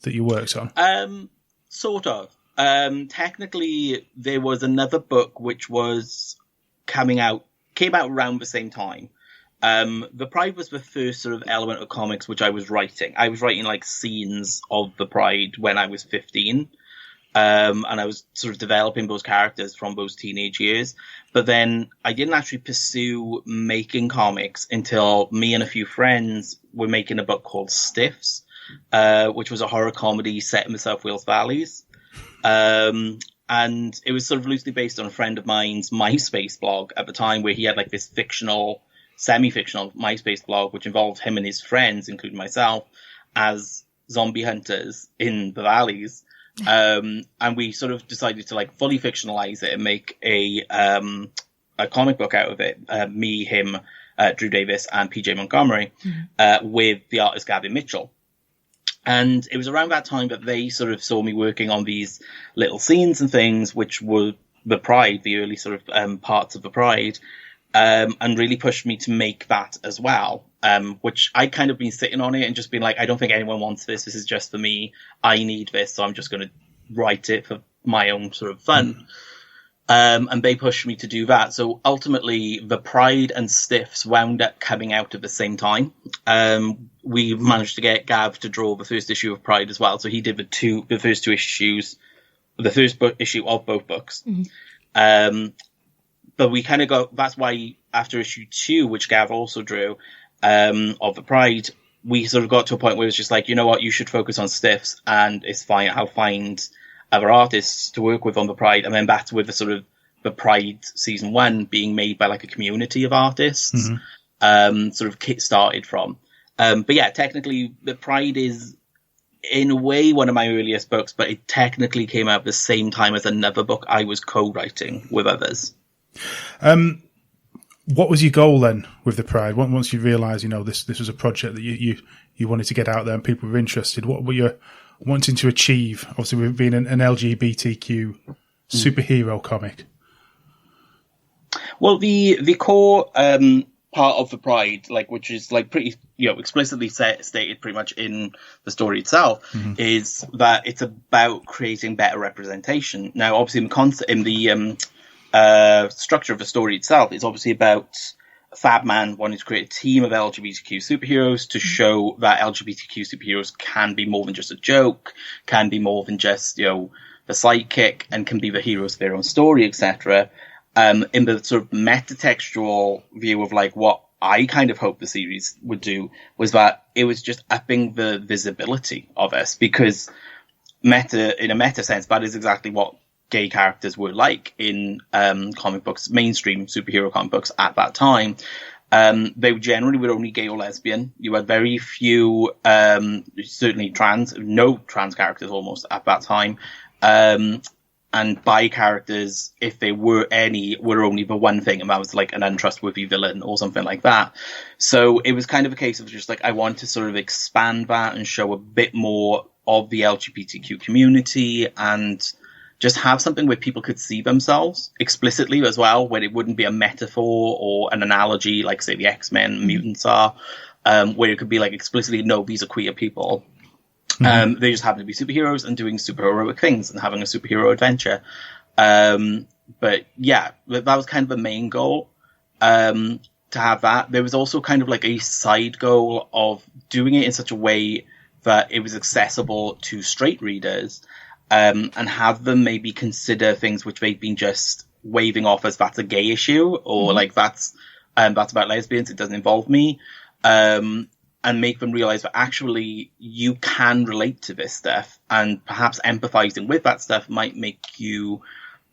Speaker 1: that you worked on?
Speaker 4: Sort of. Technically, there was another book which was came out around the same time. The Pride was the first sort of element of comics which I was writing. I was writing like scenes of the Pride when I was 15. And I was sort of developing those characters from those teenage years. But then I didn't actually pursue making comics until me and a few friends were making a book called Stiffs, which was a horror comedy set in the South Wales Valleys. And it was sort of loosely based on a friend of mine's MySpace blog at the time, where he had like this semi-fictional MySpace blog, which involved him and his friends, including myself, as zombie hunters in the valleys. And we sort of decided to like fully fictionalize it and make a comic book out of it. Me, him, Drew Davis, and PJ Montgomery, with the artist Gavin Mitchell. And it was around that time that they sort of saw me working on these little scenes and things, which were the Pride, the early sort of parts of the Pride, and really pushed me to make that as well. Which I kind of been sitting on it and just been like, I don't think anyone wants this. This is just for me. I need this, so I'm just going to write it for my own sort of fun. And they pushed me to do that. So ultimately, the Pride and Stiffs wound up coming out at the same time. We managed to get Gav to draw the first issue of Pride as well. So he did the first two issues, the first issue of both books. But we kind of that's why after issue 2, which Gav also drew, of the Pride, we sort of got to a point where it was just like, you know what, you should focus on stiffs, and it's fine. I'll find other artists to work with on the Pride. And then that's with the sort of the Pride season 1 being made by like a community of artists, sort of kick-started from. But yeah, technically the Pride is in a way one of my earliest books, but it technically came out at the same time as another book I was co-writing with others.
Speaker 1: What was your goal then with the Pride? Once you realised, this was a project that you wanted to get out there and people were interested, what were you wanting to achieve? Obviously, with being an LGBTQ superhero comic.
Speaker 4: Well, the core part of the Pride, like, which is like pretty, explicitly stated pretty much in the story itself, is that it's about creating better representation. Now, obviously, in the structure of the story itself, it's obviously about Fabman wanting to create a team of LGBTQ superheroes to show that LGBTQ superheroes can be more than just a joke, can be more than just, the sidekick, and can be the heroes of their own story, etc. In the sort of metatextual view of like what I kind of hoped the series would do was that it was just upping the visibility of us, because in a meta sense, that is exactly what gay characters were like in comic books, mainstream superhero comic books at that time. They generally were only gay or lesbian. You had very few, certainly no trans characters almost at that time. And bi characters, if they were any, were only the one thing, and that was like an untrustworthy villain or something like that. So it was kind of a case of just like, I want to sort of expand that and show a bit more of the LGBTQ community, and just have something where people could see themselves explicitly as well, where it wouldn't be a metaphor or an analogy like, say, the X-Men mutants are, where it could be like explicitly, no, these are queer people. They just happen to be superheroes and doing superheroic things and having a superhero adventure. But yeah, that was kind of the main goal, to have that. There was also kind of like a side goal of doing it in such a way that it was accessible to straight readers, and have them maybe consider things which they've been just waving off as that's a gay issue, or like that's about lesbians, it doesn't involve me. And make them realize that actually you can relate to this stuff, and perhaps empathizing with that stuff might make you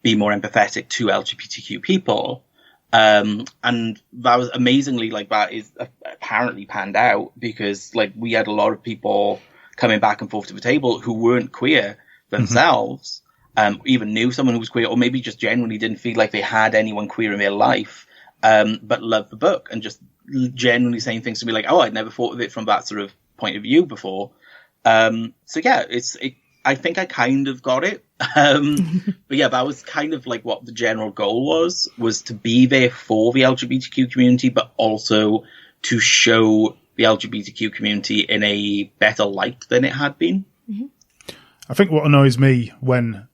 Speaker 4: be more empathetic to LGBTQ people. And that was amazingly, like, that is apparently panned out, because like we had a lot of people coming back and forth to the table who weren't queer themselves, even knew someone who was queer, or maybe just genuinely didn't feel like they had anyone queer in their life, but loved the book and just genuinely saying things to me like, oh, I'd never thought of it from that sort of point of view before. So yeah, I think I kind of got it. But yeah, that was kind of like what the general goal was to be there for the LGBTQ community, but also to show the LGBTQ community in a better light than it had been.
Speaker 1: I think what annoys me when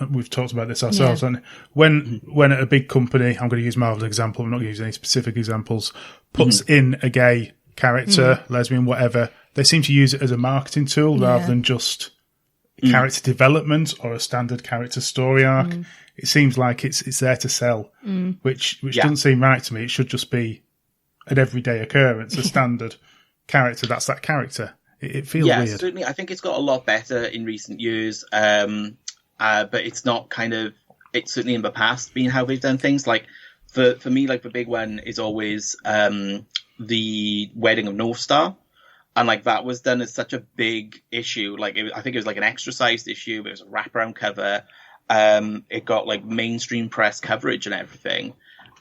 Speaker 1: we've talked about this ourselves, and when a big company, I'm going to use Marvel as an example, I'm not going to use any specific examples, puts in a gay character, lesbian, whatever, they seem to use it as a marketing tool rather than just character development or a standard character story arc. It seems like it's there to sell, which doesn't seem right to me. It should just be an everyday occurrence, a standard character. That's that character. It feels weird. Yeah,
Speaker 4: certainly. I think it's got a lot better in recent years. But it's not it's certainly in the past been how they've done things. Like for me, like the big one is always the wedding of North Star. And like that was done as such a big issue. Like I think it was like an extra sized issue. It was a wraparound cover. It got like mainstream press coverage and everything.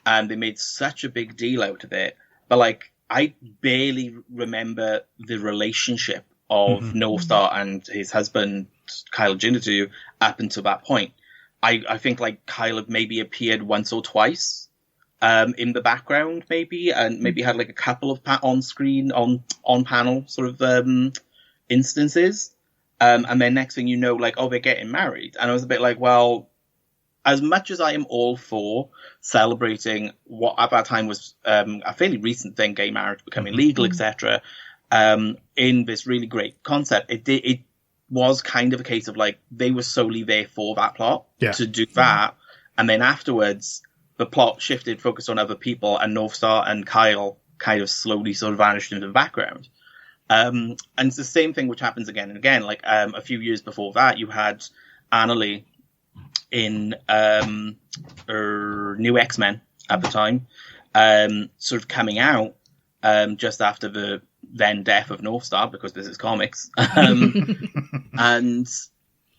Speaker 4: And they made such a big deal out of it. But like I barely remember the relationship of North Star and his husband, Kyle Jinatu, up until that point. I think like Kyle had maybe appeared once or twice in the background, maybe, and maybe had like a couple of on-screen, on-panel sort of instances. And then next thing you know, like, oh, they're getting married. And I was a bit like, well, as much as I am all for celebrating what at that time was a fairly recent thing, gay marriage becoming legal, etc., in this really great concept, it was kind of a case of like they were solely there for that plot to do that, and then afterwards the plot shifted, focused on other people, and North Star and Kyle kind of slowly sort of vanished into the background. And it's the same thing which happens again and again. Like a few years before that, you had Annalie in New X-Men at the time, sort of coming out just after the then death of Northstar, because this is comics. And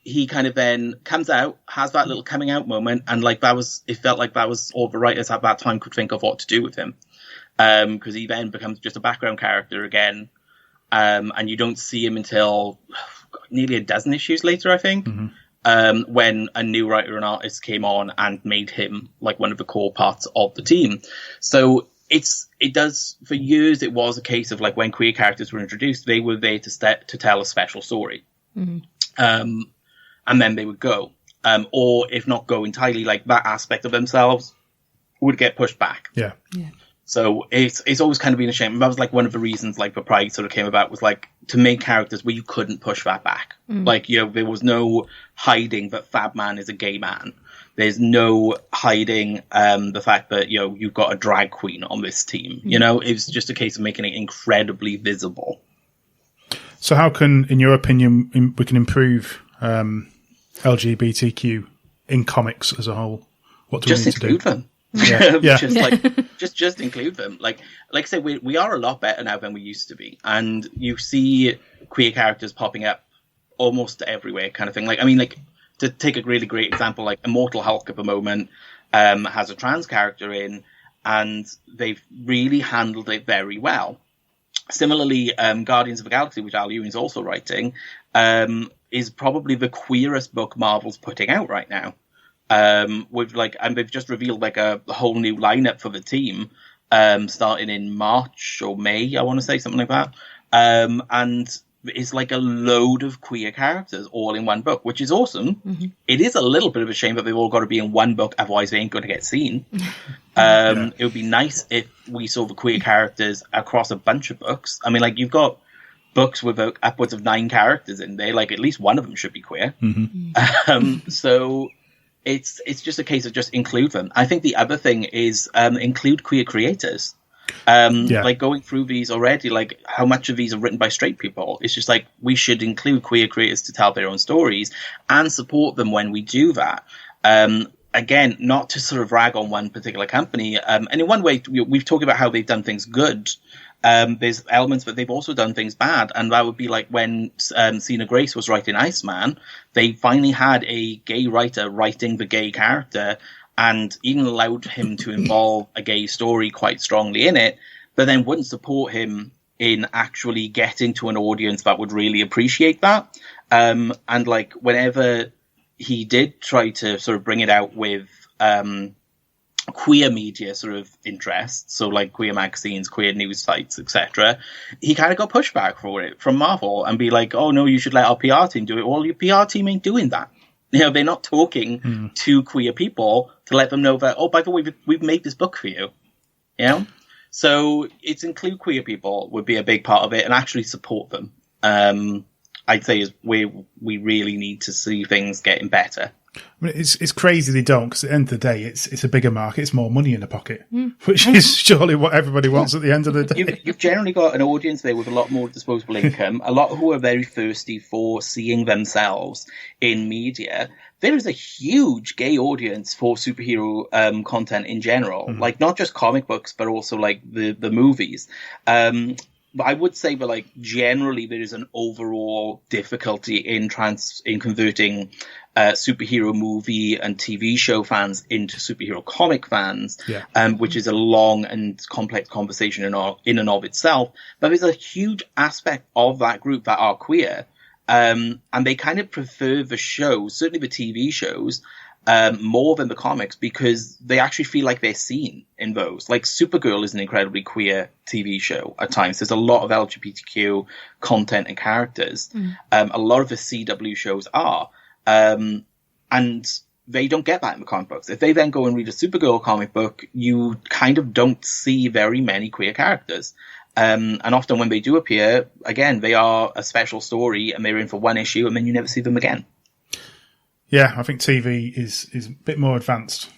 Speaker 4: he kind of then comes out, has that little coming out moment, and like it felt like that was all the writers at that time could think of what to do with him. Because he then becomes just a background character again. And you don't see him until nearly a dozen issues later, I think, when a new writer and artist came on and made him like one of the core parts of the team. So it does, for years, it was a case of like when queer characters were introduced, they were there to tell a special story. And then they would go. Or if not go entirely, like that aspect of themselves would get pushed back.
Speaker 1: Yeah.
Speaker 4: So it's always kind of been a shame. That was like one of the reasons like the Pride sort of came about, was like to make characters where you couldn't push that back. Like, you know, there was no hiding that Fabman is a gay man. There's no hiding the fact that, you know, you've got a drag queen on this team. You know, it's just a case of making it incredibly visible.
Speaker 1: So how can, in your opinion, we can improve LGBTQ in comics as a whole? What do we need to do?
Speaker 4: Just include them.
Speaker 1: Yeah.
Speaker 4: just include them. Like I said, we are a lot better now than we used to be, and you see queer characters popping up almost everywhere, kind of thing. Like, I mean, like, to take a really great example, like Immortal Hulk at the moment has a trans character in, and they've really handled it very well. Similarly, Guardians of the Galaxy, which Al Ewing's also writing, is probably the queerest book Marvel's putting out right now. With like, and they've just revealed like a whole new lineup for the team, starting in March or May, I want to say, something like that. And it's like a load of queer characters all in one book, which is awesome. It is a little bit of a shame that they've all got to be in one book, otherwise they ain't going to get seen. It would be nice if we saw the queer characters across a bunch of books. I mean, like, you've got books with upwards of 9 characters in there, like at least one of them should be queer. So it's just a case of just include them. I think the other thing is include queer creators. Like, going through these already, like how much of these are written by straight people? It's just like, we should include queer creators to tell their own stories and support them when we do that. Again, not to sort of rag on one particular company. And in one way, we've talked about how they've done things good. There's elements, but they've also done things bad. And that would be like when Sina Grace was writing Iceman, they finally had a gay writer writing the gay character and even allowed him to involve a gay story quite strongly in it, but then wouldn't support him in actually getting to an audience that would really appreciate that. And like, whenever he did try to sort of bring it out with queer media sort of interests, so like queer magazines, queer news sites, etc., he kind of got pushback for it from Marvel and be like, oh no, you should let our PR team do it. Well, your PR team ain't doing that. You know, they're not talking to queer people to let them know that, oh, by the way, we've made this book for you. You know? So it's include queer people would be a big part of it, and actually support them. I'd say is where we really need to see things getting better.
Speaker 1: I mean, it's crazy they don't, because at the end of the day, it's a bigger market, it's more money in the pocket, which is surely what everybody wants at the end of the day.
Speaker 4: You've generally got an audience there with a lot more disposable income, a lot who are very thirsty for seeing themselves in media. There is a huge gay audience for superhero content in general, like not just comic books, but also like the movies. But I would say that, like, generally there is an overall difficulty in converting superhero movie and TV show fans into superhero comic fans, which is a long and complex conversation in and of itself. But there's a huge aspect of that group that are queer, and they kind of prefer the shows, certainly the TV shows, more than the comics, because they actually feel like they're seen in those. Like, Supergirl is an incredibly queer TV show at times. There's a lot of LGBTQ content and characters. A lot of the CW shows are. And they don't get that in the comic books. If they then go and read a Supergirl comic book, you kind of don't see very many queer characters. And often when they do appear, again, they are a special story and they're in for one issue and then you never see them again.
Speaker 1: Yeah, I think TV is a bit more advanced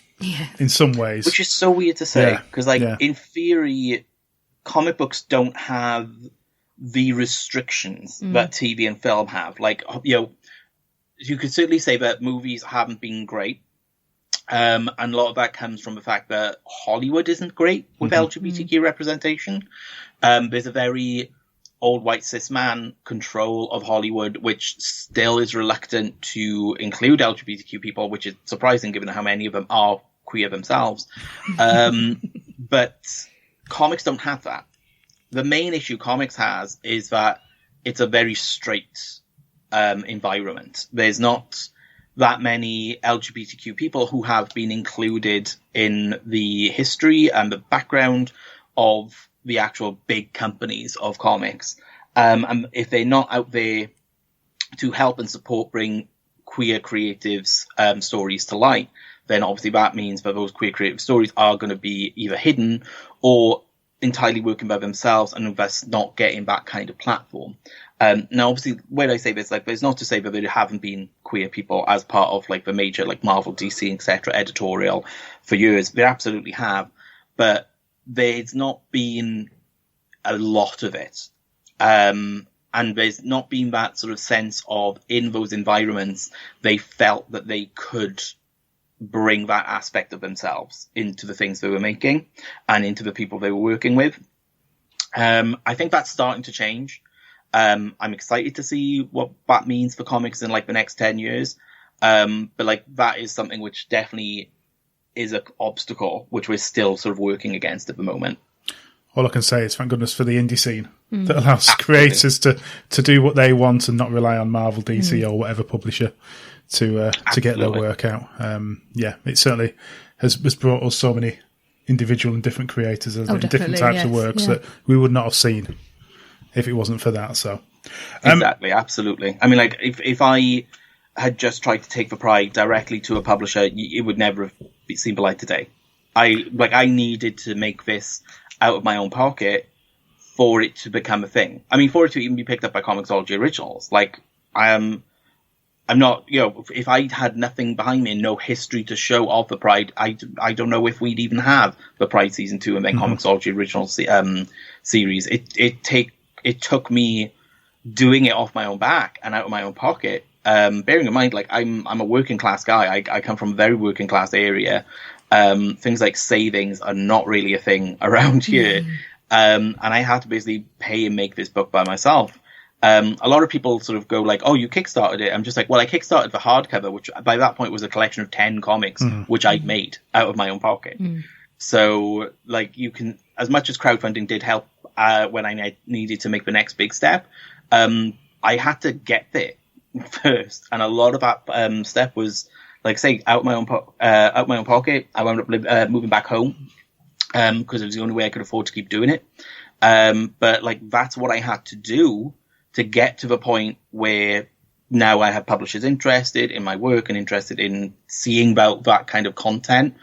Speaker 1: in some ways.
Speaker 4: Which is so weird to say, because in theory, comic books don't have the restrictions that TV and film have. Like, you know, you could certainly say that movies haven't been great. And a lot of that comes from the fact that Hollywood isn't great with LGBTQ representation. There's a very old white cis man control of Hollywood, which still is reluctant to include LGBTQ people, which is surprising given how many of them are queer themselves. But comics don't have that. The main issue comics has is that it's a very straight environment. There's not that many LGBTQ people who have been included in the history and the background of the actual big companies of comics. And if they're not out there to help and support bring queer creatives' stories to light, then obviously that means that those queer creative stories are going to be either hidden or entirely working by themselves, and thus not getting that kind of platform. Now, obviously, when I say this, like, it's not to say that there haven't been queer people as part of like the major, like Marvel, DC, etc. editorial for years. They absolutely have, but there's not been a lot of it. And there's not been that sort of sense of, in those environments, they felt that they could bring that aspect of themselves into the things they were making and into the people they were working with. I think that's starting to change. I'm excited to see what that means for comics in like the next 10 years. But like, that is something which definitely is an obstacle, which we're still sort of working against at the moment.
Speaker 1: All I can say is thank goodness for the indie scene that allows creators to do what they want and not rely on Marvel, DC or whatever publisher to get their work out. It certainly has brought us so many individual and different creators and different types of works that we would not have seen if it wasn't for that. So
Speaker 4: exactly, absolutely. I mean, like, if I had just tried to take the pride directly to a publisher, it would never have seen the light today. I needed to make this out of my own pocket for it to become a thing. I mean, for it to even be picked up by Comixology Originals. Like, I'm not, you know, if I had nothing behind me and no history to show of the Pride, I don't know if we'd even have the Pride Season 2 and then Comixology Original series. It took me doing it off my own back and out of my own pocket. Bearing in mind, like, I'm a working class guy. I come from a very working class area. Things like savings are not really a thing around here. And I had to basically pay and make this book by myself. A lot of people sort of go like, oh, you Kickstarted it. I'm just like, well, I Kickstarted the hardcover, which by that point was a collection of 10 comics, which I'd made out of my own pocket. So, like, you can, as much as crowdfunding did help when I needed to make the next big step, I had to get there first. And a lot of that step was, like I say, out of my own pocket. I wound up moving back home because it was the only way I could afford to keep doing it. But like, that's what I had to do to get to the point where now I have publishers interested in my work and interested in seeing about that kind of content.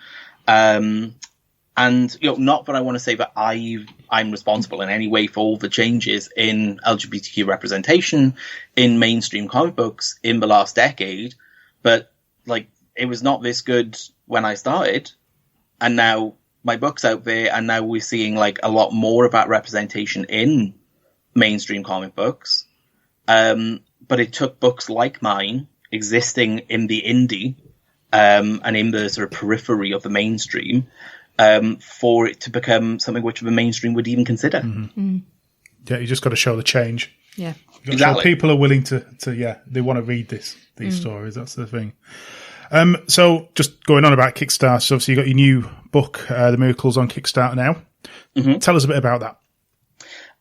Speaker 4: And, you know, not that I want to say that I'm responsible in any way for all the changes in LGBTQ representation in mainstream comic books in the last decade, but like, it was not this good when I started, and now my book's out there, and now we're seeing like a lot more of that representation in mainstream comic books. But it took books like mine existing in the indie, and in the sort of periphery of the mainstream, for it to become something which the mainstream would even consider.
Speaker 1: Yeah, you just got to show the change.
Speaker 2: Yeah,
Speaker 1: exactly. People are willing to they want to read these stories. That's the thing. So just going on about Kickstarter, so obviously you got your new book, The Miracles, on Kickstarter now. Tell us a bit about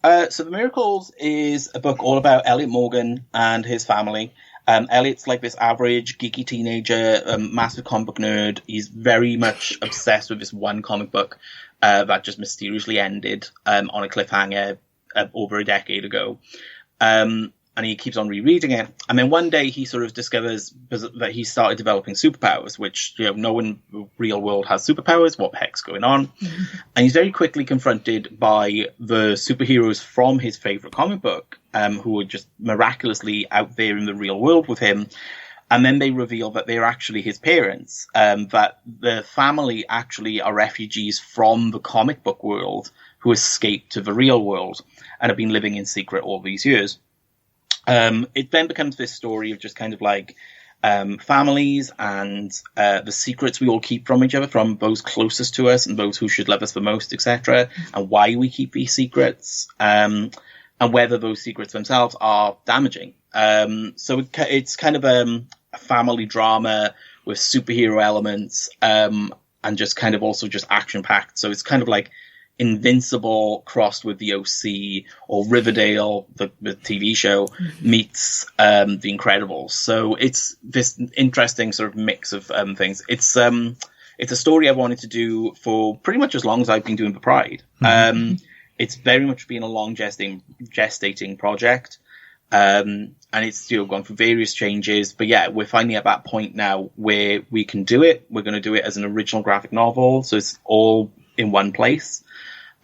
Speaker 1: that.
Speaker 4: So The Miracles is a book all about Elliot Morgan and his family. Elliot's like this average geeky teenager, massive comic book nerd. He's very much obsessed with this one comic book that just mysteriously ended on a cliffhanger over a decade ago. And he keeps on rereading it. And then one day he sort of discovers that he started developing superpowers, which, you know, no one in the real world has superpowers. What the heck's going on? And he's very quickly confronted by the superheroes from his favorite comic book, who are just miraculously out there in the real world with him. And then they reveal that they're actually his parents, that the family actually are refugees from the comic book world who escaped to the real world and have been living in secret all these years. It then becomes this story of just kind of like families and the secrets we all keep from each other, from those closest to us and those who should love us the most, etc., and why we keep these secrets, and whether those secrets themselves are damaging. So it's kind of a family drama with superhero elements, and just kind of also just action packed. So it's kind of like Invincible crossed with the OC, or Riverdale, the TV show, meets The Incredibles. So it's this interesting sort of mix of things. It's a story I've wanted to do for pretty much as long as I've been doing the Pride. It's very much been a long gestating project. And it's gone through various changes, but yeah, we're finally at that point now where we can do it. We're going to do it as an original graphic novel, so it's all in one place,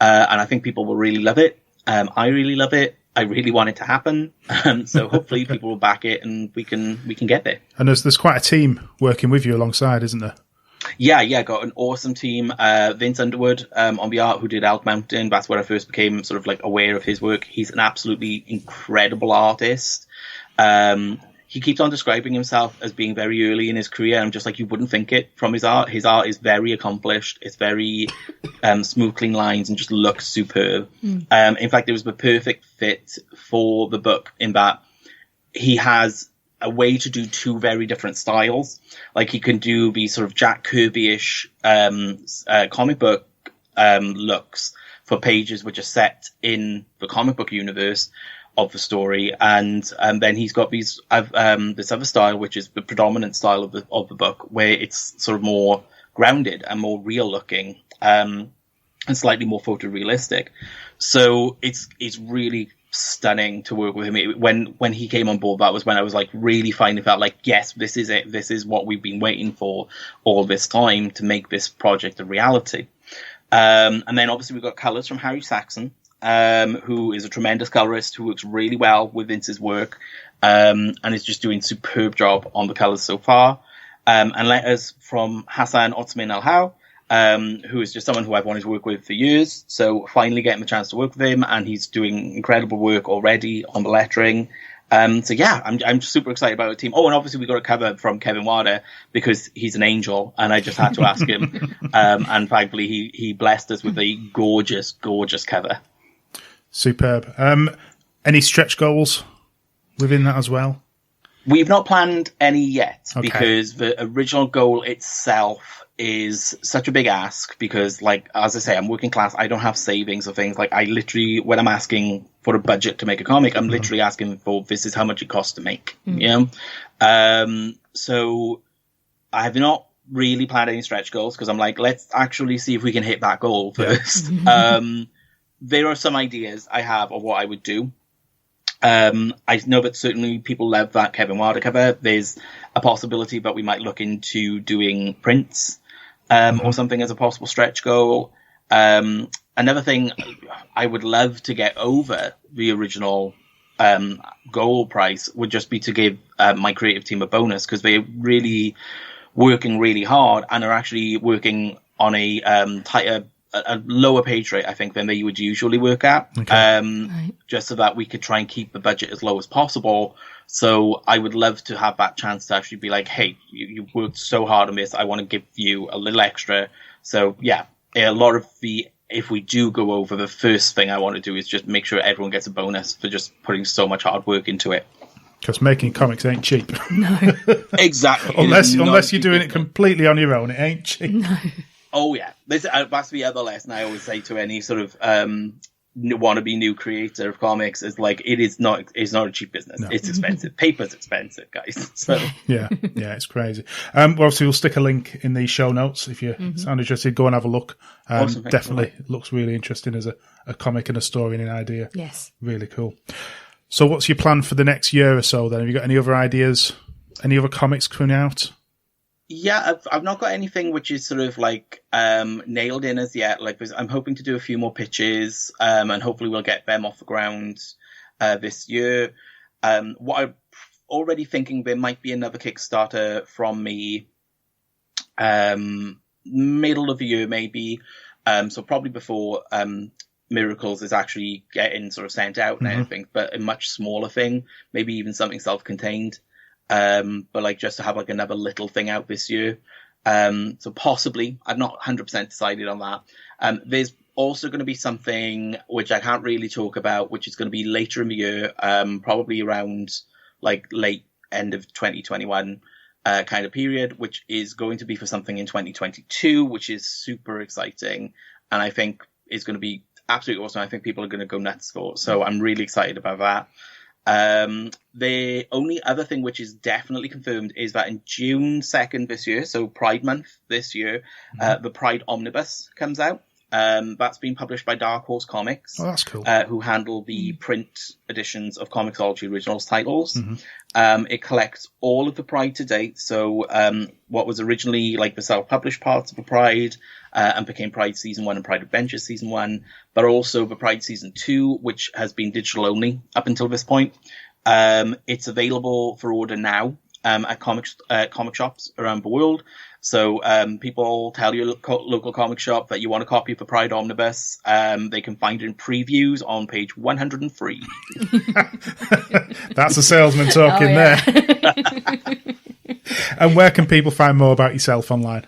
Speaker 4: and I think people will really love it. I really love it. I really want it to happen, so hopefully people will back it, and we can get there.
Speaker 1: And there's quite a team working with you alongside, isn't there?
Speaker 4: Yeah, got an awesome team. Vince Underwood on the art, who did Elk Mountain. That's where I first became sort of like aware of his work. He's an absolutely incredible artist. He keeps on describing himself as being very early in his career. I'm just like, you wouldn't think it from his art. His art is very accomplished. It's very smooth, clean lines, and just looks superb. In fact, it was the perfect fit for the book in that he has a way to do two very different styles. Like, he can do the sort of Jack Kirby-ish comic book looks for pages which are set in the comic book universe of the story, and then he's got this other style, which is the predominant style of the book, where it's sort of more grounded and more real looking, and slightly more photorealistic. So it's really stunning to work with him. When he came on board, that was when I was like really finally felt like, yes, this is it. This is what we've been waiting for all this time to make this project a reality. And then obviously we've got colours from Harry Saxon, who is a tremendous colorist who works really well with Vince's work, and is just doing a superb job on the colours so far. And letters from Hassan Otsman Al-How, who is just someone who I've wanted to work with for years. So finally getting the chance to work with him, and he's doing incredible work already on the lettering. So yeah, I'm super excited about the team. Oh, and obviously we got a cover from Kevin Wada, because he's an angel, and I just had to ask him. And thankfully he blessed us with a gorgeous, gorgeous cover.
Speaker 1: Superb. Any stretch goals within that as well?
Speaker 4: We've not planned any yet, because the original goal itself is such a big ask, because, like, as I say, I'm working class. I don't have savings or things. Like, I literally, when I'm asking for a budget to make a comic, I'm literally asking for, this is how much it costs to make. You know? So I have not really planned any stretch goals, because I'm like, let's actually see if we can hit that goal first. There are some ideas I have of what I would do. I know that certainly people love that Kevin Wilder cover. There's a possibility that we might look into doing prints, or something as a possible stretch goal. Another thing, I would love to get over the original goal price would just be to give my creative team a bonus, because they're really working really hard and are actually working on a lower page rate, I think, than they would usually work at, just so that we could try and keep the budget as low as possible. So I would love to have that chance to actually be like, hey, you worked so hard on this, I want to give you a little extra. So yeah, a lot of if we do go over, the first thing I want to do is just make sure everyone gets a bonus for just putting so much hard work into it.
Speaker 1: Because making comics ain't cheap.
Speaker 2: No.
Speaker 4: Exactly.
Speaker 1: unless you're doing it completely on your own, it ain't cheap.
Speaker 2: No.
Speaker 4: Oh yeah, that's the other lesson I always say to any sort of wannabe new creator of comics is like, it's not a cheap business. No. It's expensive. Paper's expensive, guys. So
Speaker 1: yeah, it's crazy. Well, obviously we'll stick a link in the show notes if you sound interested. Go and have a look.
Speaker 4: Awesome,
Speaker 1: definitely looks really interesting as a comic and a story and an idea.
Speaker 2: Yes,
Speaker 1: really cool. So, what's your plan for the next year or so? Then, have you got any other ideas? Any other comics coming out?
Speaker 4: Yeah, I've not got anything which is sort of like nailed in as yet. Like, I'm hoping to do a few more pitches, and hopefully we'll get them off the ground this year. What I already thinking there might be another Kickstarter from me middle of the year, maybe. So probably before Miracles is actually getting sort of sent out and everything, but a much smaller thing, maybe even something self-contained. But like just to have like another little thing out this year. So possibly, I've not 100% decided on that. There's also going to be something which I can't really talk about, which is going to be later in the year, probably around like late end of 2021 kind of period, which is going to be for something in 2022, which is super exciting. And I think is going to be absolutely awesome. I think people are going to go nuts for. So I'm really excited about that. The only other thing which is definitely confirmed is that in June 2nd this year, so Pride Month this year, the Pride Omnibus comes out. That's been published by Dark Horse Comics.
Speaker 1: Oh, that's cool.
Speaker 4: Who handle the print editions of Comixology Originals titles. It collects all of the Pride to date. So what was originally like the self-published parts of the Pride and became Pride Season 1 and Pride Adventures Season 1, but also the Pride Season 2, which has been digital only up until this point. It's available for order now at comic shops around the world. So people tell your local comic shop that you want a copy of the Pride Omnibus. They can find it in previews on page 103.
Speaker 1: That's a salesman talking there. And where can people find more about yourself online?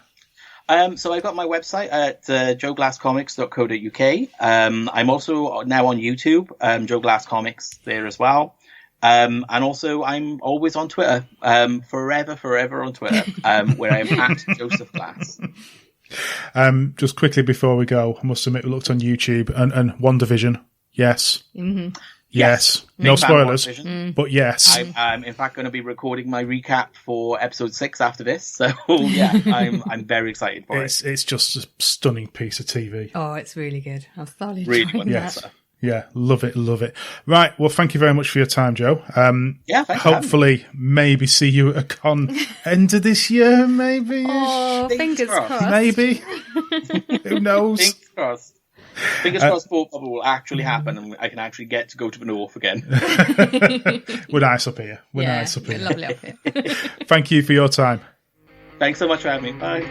Speaker 4: So I've got my website at joeglasscomics.co.uk. I'm also now on YouTube, Joe Glass Comics there as well. And also I'm always on Twitter, forever on Twitter, where I'm at Joseph Glass.
Speaker 1: Just quickly before we go, I must admit we looked on YouTube and WandaVision. Yes. Yes. No spoilers, but yes.
Speaker 4: I'm in fact going to be recording my recap for episode 6 after this. So yeah, I'm very excited for it.
Speaker 1: It's just a stunning piece of TV.
Speaker 2: Oh, it's really good. I was thoroughly
Speaker 4: enjoying
Speaker 2: that.
Speaker 1: Yeah, love it. Right, well, thank you very much for your time, Joe.
Speaker 4: Thanks.
Speaker 1: Hopefully, maybe see you at a con end of this year, maybe.
Speaker 2: Oh, fingers crossed.
Speaker 1: Maybe. Who knows?
Speaker 4: Fingers crossed. Fingers crossed what will actually happen and I can actually get to go to the north again.
Speaker 1: We're nice up here. Nice up here.
Speaker 2: Lovely up here.
Speaker 1: Thank you for your time.
Speaker 4: Thanks so much for having me. Bye.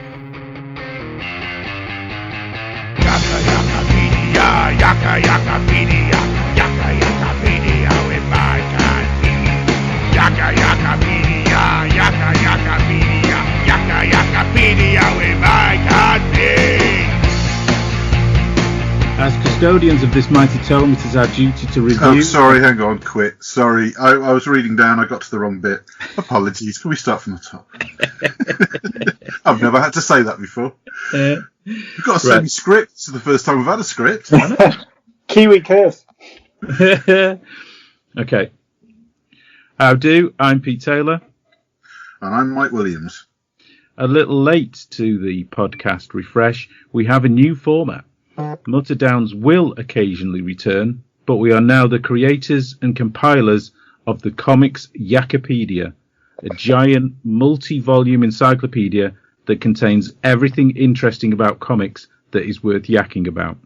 Speaker 5: Yakapedia with my Yakapedia with my
Speaker 6: As custodians of this mighty tome, it is our duty to review...
Speaker 7: Oh, sorry, hang on, quit. Sorry, I was reading down, I got to the wrong bit. Apologies, can we start from the top? I've never had to say that before. We've got a semi-script. It's the first time we've had a script.
Speaker 8: Kiwi curse.
Speaker 6: Okay. How do? I'm Pete Taylor.
Speaker 7: And I'm Mike Williams.
Speaker 6: A little late to the podcast refresh, we have a new format. Mutter Downs will occasionally return, but we are now the creators and compilers of the Comic Yakapedia, a giant multi-volume encyclopedia that contains everything interesting about comics that is worth yakking about.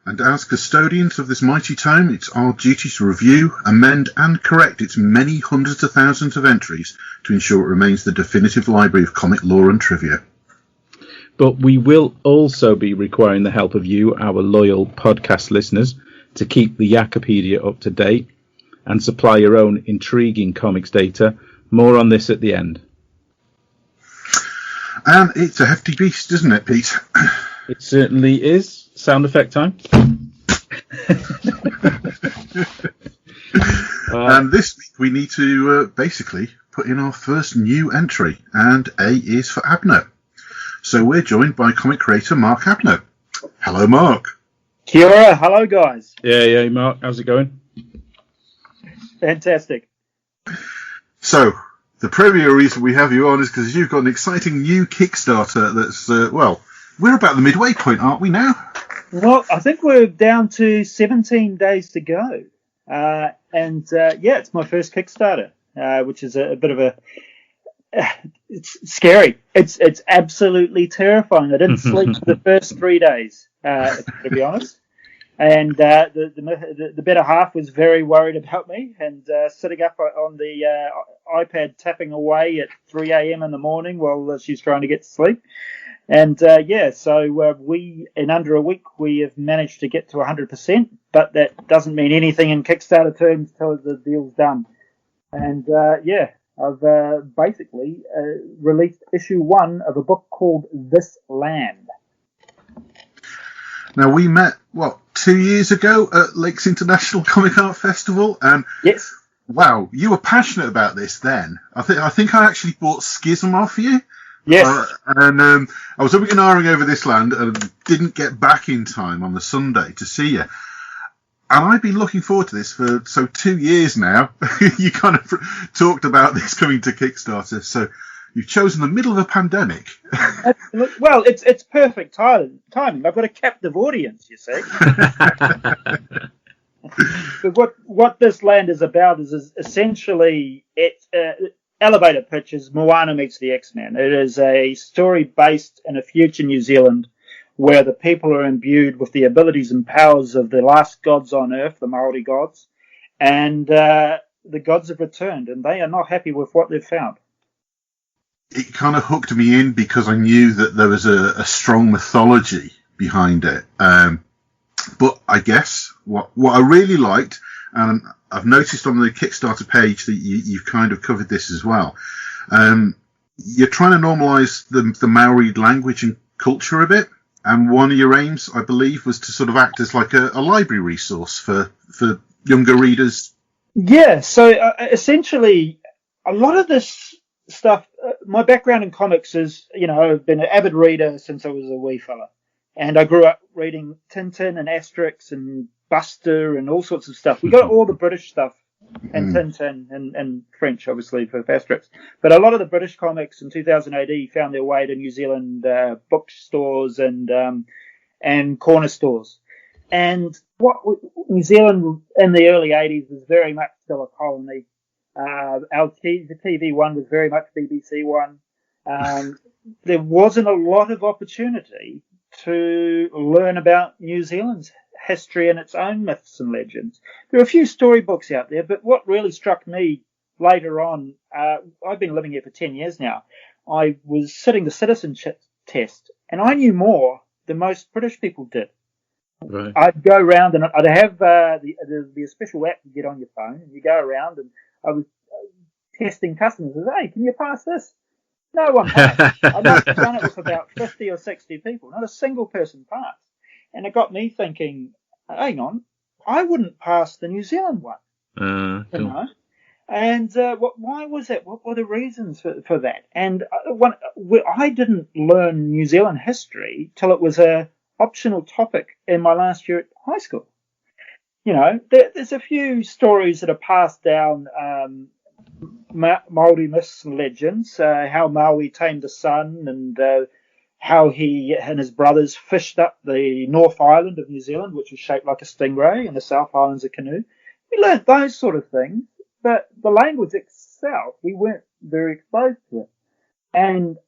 Speaker 7: And as custodians of this mighty tome, it's our duty to review, amend and correct its many hundreds of thousands of entries to ensure it remains the definitive library of comic lore and trivia.
Speaker 6: But we will also be requiring the help of you, our loyal podcast listeners, to keep the Yakapedia up to date and supply your own intriguing comics data. More on this at the end.
Speaker 7: And it's a hefty beast, isn't it, Pete?
Speaker 6: It certainly is. Sound effect time.
Speaker 7: And this week we need to basically put in our first new entry, and A is for Abnett. So we're joined by comic creator Mark Abnett. Hello, Mark.
Speaker 8: Kia ora. Hello, guys.
Speaker 6: Yeah, Mark. How's it going?
Speaker 8: Fantastic.
Speaker 7: So, the premier reason we have you on is because you've got an exciting new Kickstarter that's, we're about the midway point, aren't we now?
Speaker 8: Well, I think we're down to 17 days to go. It's my first Kickstarter, which is a bit of a... it's scary. It's absolutely terrifying. I didn't sleep for the first 3 days, to be honest. And the better half was very worried about me, and sitting up on the iPad tapping away at 3 a.m. in the morning while she's trying to get to sleep. And so we, in under a week, we have managed to get to 100%, but that doesn't mean anything in Kickstarter terms till the deal's done. And I've basically released issue 1 of a book called This Land.
Speaker 7: Now, we met, 2 years ago at Lakes International Comic Art Festival, and
Speaker 8: yes,
Speaker 7: wow, you were passionate about this then. I think I actually bought Schism off you.
Speaker 8: Yes.
Speaker 7: And I was umming and ahhing over This Land and didn't get back in time on the Sunday to see you. And I've been looking forward to this for 2 years now. You kind of talked about this coming to Kickstarter, so you've chosen the middle of a pandemic.
Speaker 8: Well, it's perfect timing. I've got a captive audience, you see. But what This Land is about is essentially elevator pitch is Moana meets the X-Men. It is a story based in a future New Zealand where the people are imbued with the abilities and powers of the last gods on Earth, the Māori gods, and the gods have returned, and they are not happy with what they've found.
Speaker 7: It kind of hooked me in because I knew that there was a strong mythology behind it. But I guess what I really liked, and I've noticed on the Kickstarter page that you've kind of covered this as well, you're trying to normalise the Maori language and culture a bit. And one of your aims, I believe, was to sort of act as like a library resource for younger readers. Yeah,
Speaker 8: so essentially, a lot of this stuff, my background in comics is, I've been an avid reader since I was a wee fella. And I grew up reading Tintin and Asterix and Buster and all sorts of stuff. We got all the British stuff and Tintin and French, obviously, for Asterix. But a lot of the British comics in 2000 AD found their way to New Zealand bookstores and corner stores. And what New Zealand in the early 80s was very much still a colony. The TV one was very much BBC one. There wasn't a lot of opportunity to learn about New Zealand's history and its own myths and legends. There are a few storybooks out there, but what really struck me later on, I've been living here for 10 years now, I was sitting the citizenship test, and I knew more than most British people did. Right. I'd go around and I'd have there'd be a special app you get on your phone, and you go around, and I was testing customers. I said, hey, can you pass this? No one passed. I must have done it with about 50 or 60 people. Not a single person passed. And it got me thinking, hang on, I wouldn't pass the New Zealand one. Cool. And why was that? What were the reasons for that? And I didn't learn New Zealand history till it was a optional topic in my last year at high school. There's a few stories that are passed down, Māori myths and legends, how Maui tamed the sun, and how he and his brothers fished up the North Island of New Zealand, which was shaped like a stingray, and the South Island's a canoe. We learned those sort of things, but the language itself, we weren't very exposed to it. And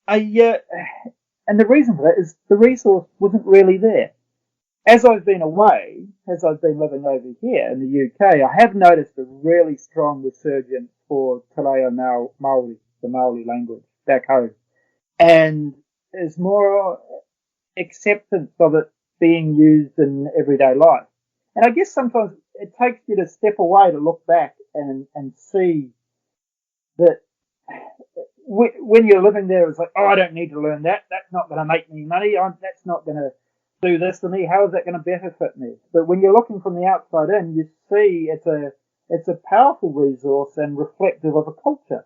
Speaker 8: the reason for that is the resource wasn't really there. As I've been away, as I've been living over here in the UK, I have noticed a really strong resurgence for Te Reo Māori, the Māori language, back home. And there's more acceptance of it being used in everyday life. And I guess sometimes it takes you to step away to look back and see that when you're living there, it's like, I don't need to learn that. That's not going to make me money. That's not going to do this for me. How is that going to benefit me? But when you're looking from the outside in, you see it's a powerful resource and reflective of a culture.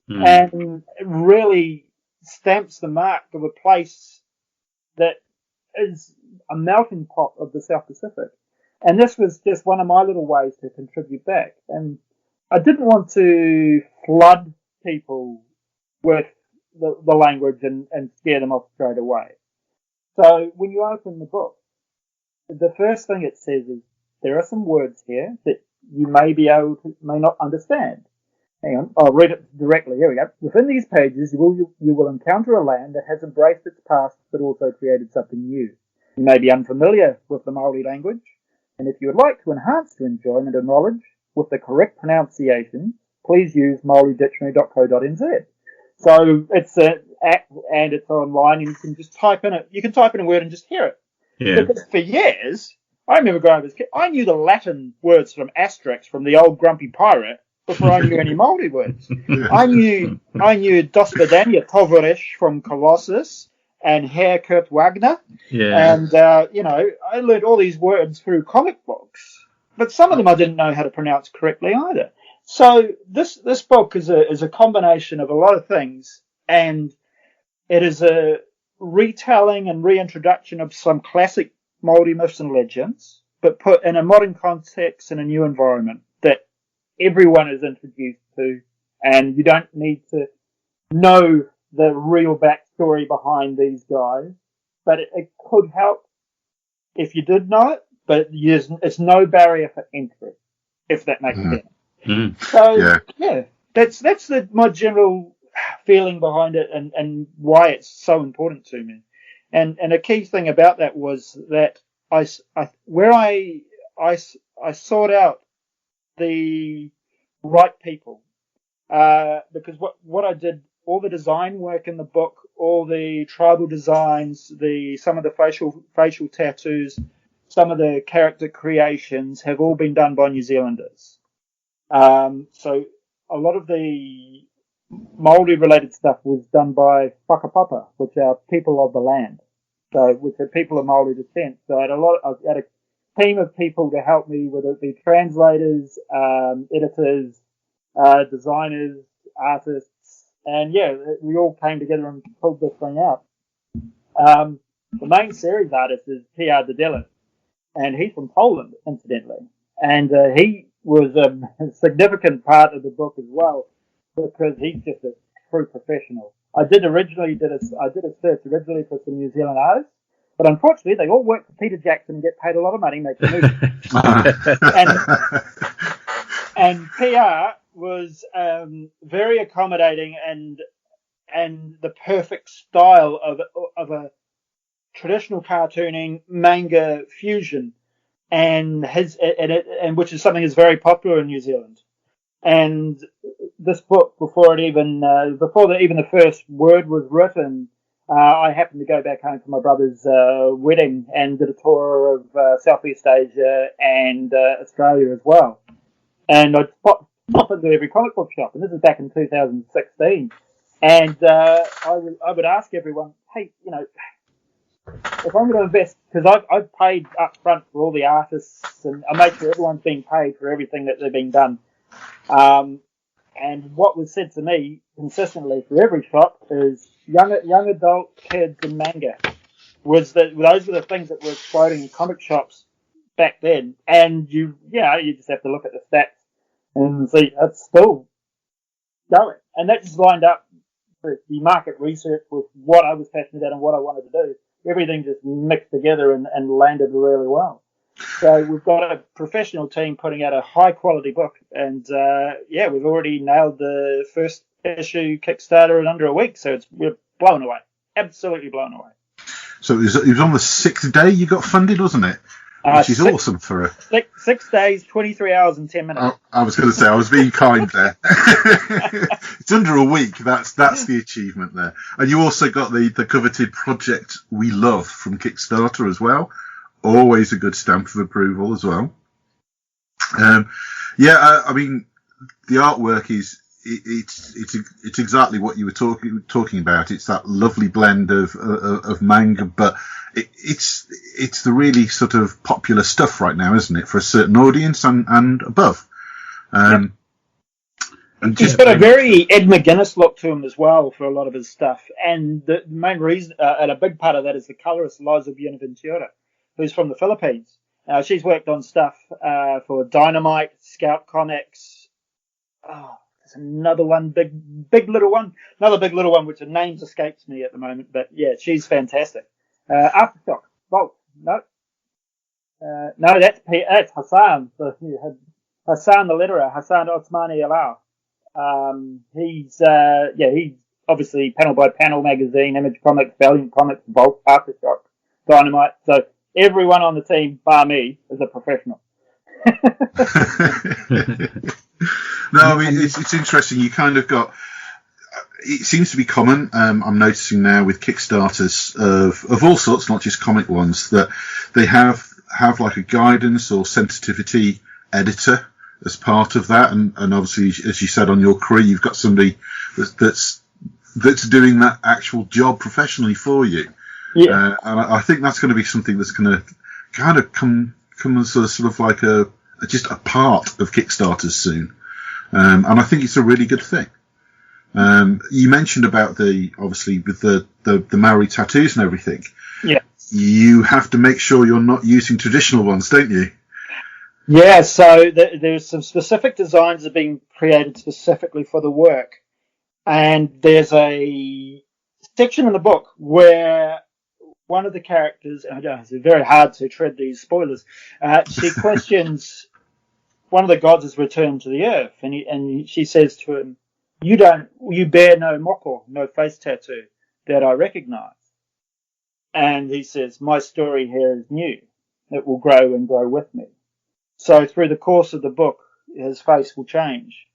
Speaker 8: And it really stamps the mark of a place that is a melting pot of the South Pacific. And this was just one of my little ways to contribute back. And I didn't want to flood people with the language and scare them off straight away. So when you open the book, the first thing it says is there are some words here that you may not understand. Hang on, I'll read it directly. Here we go. Within these pages, you will encounter a land that has embraced its past, but also created something new. You may be unfamiliar with the Māori language, and if you would like to enhance your enjoyment of knowledge with the correct pronunciation, please use maoridictionary.co.nz. So it's an app and it's online, and you can just type in it. You can type in a word and just hear it.
Speaker 6: Yeah.
Speaker 8: Because for years, I remember growing up as a kid, I knew the Latin words from Asterix from the old Grumpy Pirate before I knew any Māori words. I knew Dos Vidania Tovarish from Colossus and Herr Kurt Wagner.
Speaker 6: Yeah.
Speaker 8: And, I learned all these words through comic books. But some of them I didn't know how to pronounce correctly either. So this book is a combination of a lot of things, and it is a retelling and reintroduction of some classic Māori myths and legends, but put in a modern context in a new environment that everyone is introduced to, and you don't need to know the real backstory behind these guys, but it could help if you did know it, but it's no barrier for entry, if that makes sense. So that's my general feeling behind it, and why it's so important to me. And a key thing about that was that I sought out the right people, because what I did, all the design work in the book, all the tribal designs, some of the facial tattoos, some of the character creations have all been done by New Zealanders. So a lot of the Māori related stuff was done by whakapapa, which are people of the land. So, which are people of Māori descent. So I had a team of people to help me, whether it be translators, editors, designers, artists, and we all came together and pulled this thing out. The main series artist is P.R. Dedelis, and he's from Poland, incidentally. And he was a significant part of the book as well, because he's just a true professional. I did a search originally for some New Zealand artists, but unfortunately they all work for Peter Jackson and get paid a lot of money making movies. and PR was very accommodating and the perfect style of a traditional cartooning manga fusion, and which is something that's very popular in New Zealand. And this book, before even the first word was written, I happened to go back home for my brother's wedding and did a tour of Southeast Asia and Australia as well. And I'd pop into every comic book shop, and this is back in 2016. And I would ask everyone, hey, if I'm going to invest, because I've paid up front for all the artists, and I make sure everyone's being paid for everything that they've been done. And what was said to me consistently for every shop is young adult, kids, and manga. Those were the things that were exploding in comic shops back then. And you just have to look at the stats and see it's still going. And that just lined up with the market research with what I was passionate about and what I wanted to do. Everything just mixed together and landed really well. So we've got a professional team putting out a high quality book, and we've already nailed the first issue Kickstarter in under a week. So we're blown away, absolutely blown away.
Speaker 7: So it was on the 6th day you got funded, wasn't it? Which is awesome for a
Speaker 8: 6 days, 23 hours and 10 minutes.
Speaker 7: I was going to say I was being kind there. It's under a week. That's the achievement there. And you also got the coveted Project We Love from Kickstarter as well. Always a good stamp of approval as well. I mean, the artwork is it's exactly what you were talking about. It's that lovely blend of manga, but it's the really sort of popular stuff right now, isn't it, for a certain audience and above. And
Speaker 8: he's got a very Ed McGuinness look to him as well for a lot of his stuff, and the main reason and a big part of that is the colorist Liza Buenaventura, who's from the Philippines. She's worked on stuff for Dynamite, Scout Comics. There's another one, big little one, which the names escapes me at the moment. But yeah, she's fantastic. Aftershock, Bolt, no, that's Hassan. So you had Hassan the letterer, Hassan Osmani Alao. He's obviously panel by panel magazine, Image Comics, Valiant Comics, Bolt, Aftershock. dynamite. So everyone on the team, bar me, is a professional.
Speaker 7: No, I mean, it's interesting. You kind of got... It seems to be common, I'm noticing now with Kickstarters of all sorts, not just comic ones, that they have like a guidance or sensitivity editor as part of that. And obviously, as you said, on your crew, you've got somebody that's doing that actual job professionally for you. Yeah. And I think that's going to be something that's going to kind of come as sort of like just a part of Kickstarters soon. And I think it's a really good thing. You mentioned about obviously with the Maori tattoos and everything.
Speaker 8: Yeah.
Speaker 7: You have to make sure you're not using traditional ones, don't you?
Speaker 8: Yeah, so there's some specific designs that are being created specifically for the work. And there's a section in the book where one of the characters, and I don't know, it's very hard to tread these spoilers, she questions one of the gods has returned to the earth, and she says to him, you bear no moko, no face tattoo that I recognize. And he says, my story here is new. It will grow and grow with me. So through the course of the book, his face will change.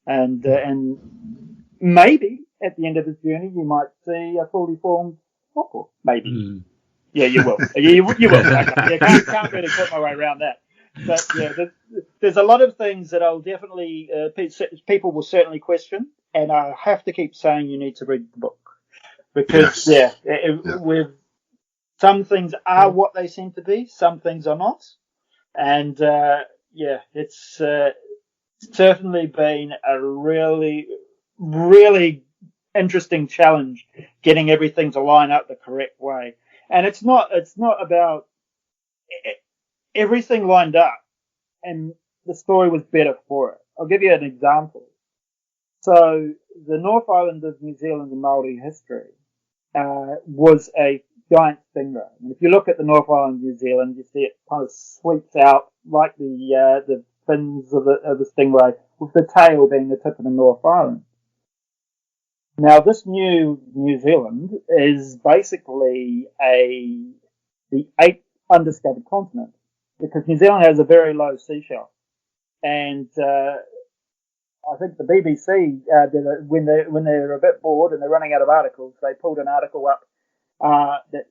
Speaker 8: And maybe at the end of his journey, you might see a fully formed moko. Maybe. Mm. Yeah, you will. You will. You can't really put my way around that. But yeah, there's a lot of things that I'll definitely, people will certainly question. And I have to keep saying you need to read the book. Because, with some things are what they seem to be, some things are not. And, it's certainly been a really, really interesting challenge getting everything to line up the correct way. And it's not about everything lined up and the story was better for it. I'll give you an example. So the North Island of New Zealand in Māori history was a giant stingray. And if you look at the North Island of New Zealand, you see it kind of sweeps out like the fins of the stingray, with the tail being the tip of the North Island. Now, this new New Zealand is basically the 8th undiscovered continent, because New Zealand has a very low seashell. And I think the BBC, when they're a bit bored and they're running out of articles, they pulled an article up that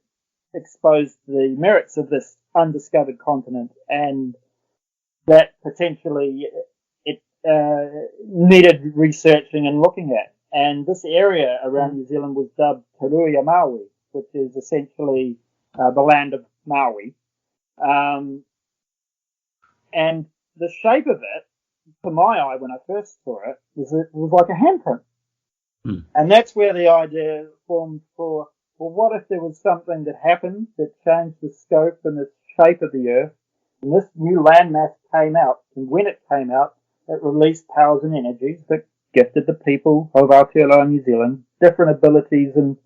Speaker 8: exposed the merits of this undiscovered continent, and that potentially it needed researching and looking at. And this area around New Zealand was dubbed Te Ruia Maui, which is essentially the land of Maui. And the shape of it, to my eye, when I first saw it, was like a handprint. Mm. And that's where the idea formed for, well, what if there was something that happened that changed the scope and the shape of the Earth, and this new landmass came out, and when it came out, it released powers and energies that gifted the people of Aotearoa New Zealand different abilities, and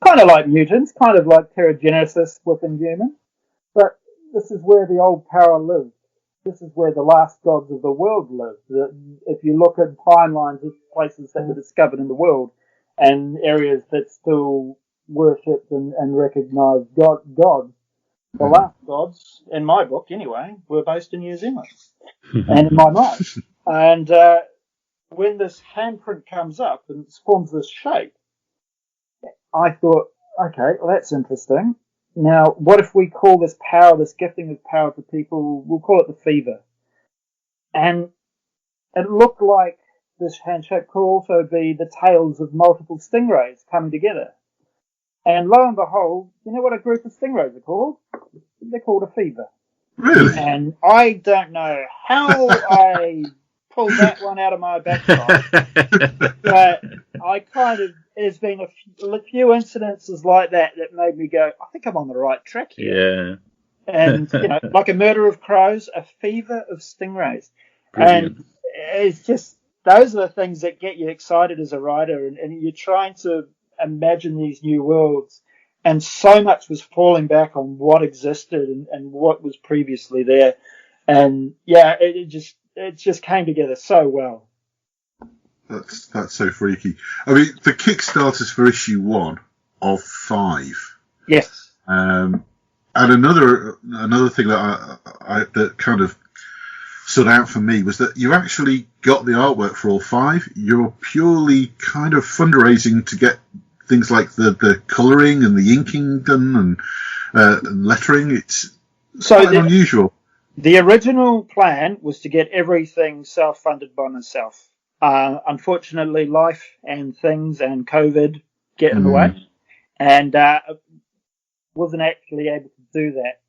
Speaker 8: kind of like mutants, kind of like Terrigenesis within humans. But this is where the old power lived. This is where the last gods of the world lived. If you look at timelines of places that were discovered in the world and areas that still worshipped and recognized gods, the last gods, in my book anyway, were based in New Zealand and in my mind. And when this handprint comes up and forms this shape, I thought, okay, well, that's interesting. Now, what if we call this power, this gifting of power to people, we'll call it the fever. And it looked like this handshape could also be the tails of multiple stingrays coming together. And lo and behold, you know what a group of stingrays are called? They're called a fever.
Speaker 7: Really?
Speaker 8: And I don't know how I pulled that one out of my backside. But I kind of, there's been a few incidences like that made me go, I think I'm on the right track here. Yeah. And, like a murder of crows, a fever of stingrays. Brilliant. And it's just, those are the things that get you excited as a writer, and you're trying to imagine these new worlds. And so much was falling back on what existed and what was previously there. And yeah, it just came together so well.
Speaker 7: That's so freaky. I mean, the Kickstarter's for issue 1 of 5.
Speaker 8: Yes.
Speaker 7: And another thing that that kind of stood out for me was that you actually got the artwork for all 5. You're purely kind of fundraising to get things like the colouring and the inking done and lettering. It's quite unusual.
Speaker 8: The original plan was to get everything self-funded by myself. Unfortunately, life and things and COVID get in the way, and wasn't actually able to do that.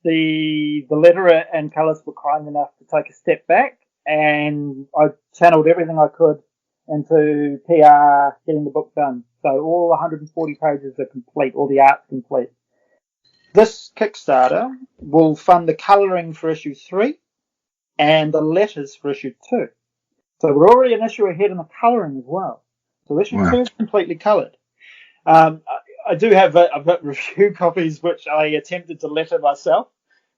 Speaker 8: The letterer and colourist were kind enough to take a step back, and I channeled everything I could into PR, getting the book done. So all 140 pages are complete, all the art's complete. This Kickstarter will fund the colouring for issue 3 and the letters for issue 2. So we're already an issue ahead in the colouring as well. So issue 2 is completely coloured. I do have I've got review copies which I attempted to letter myself,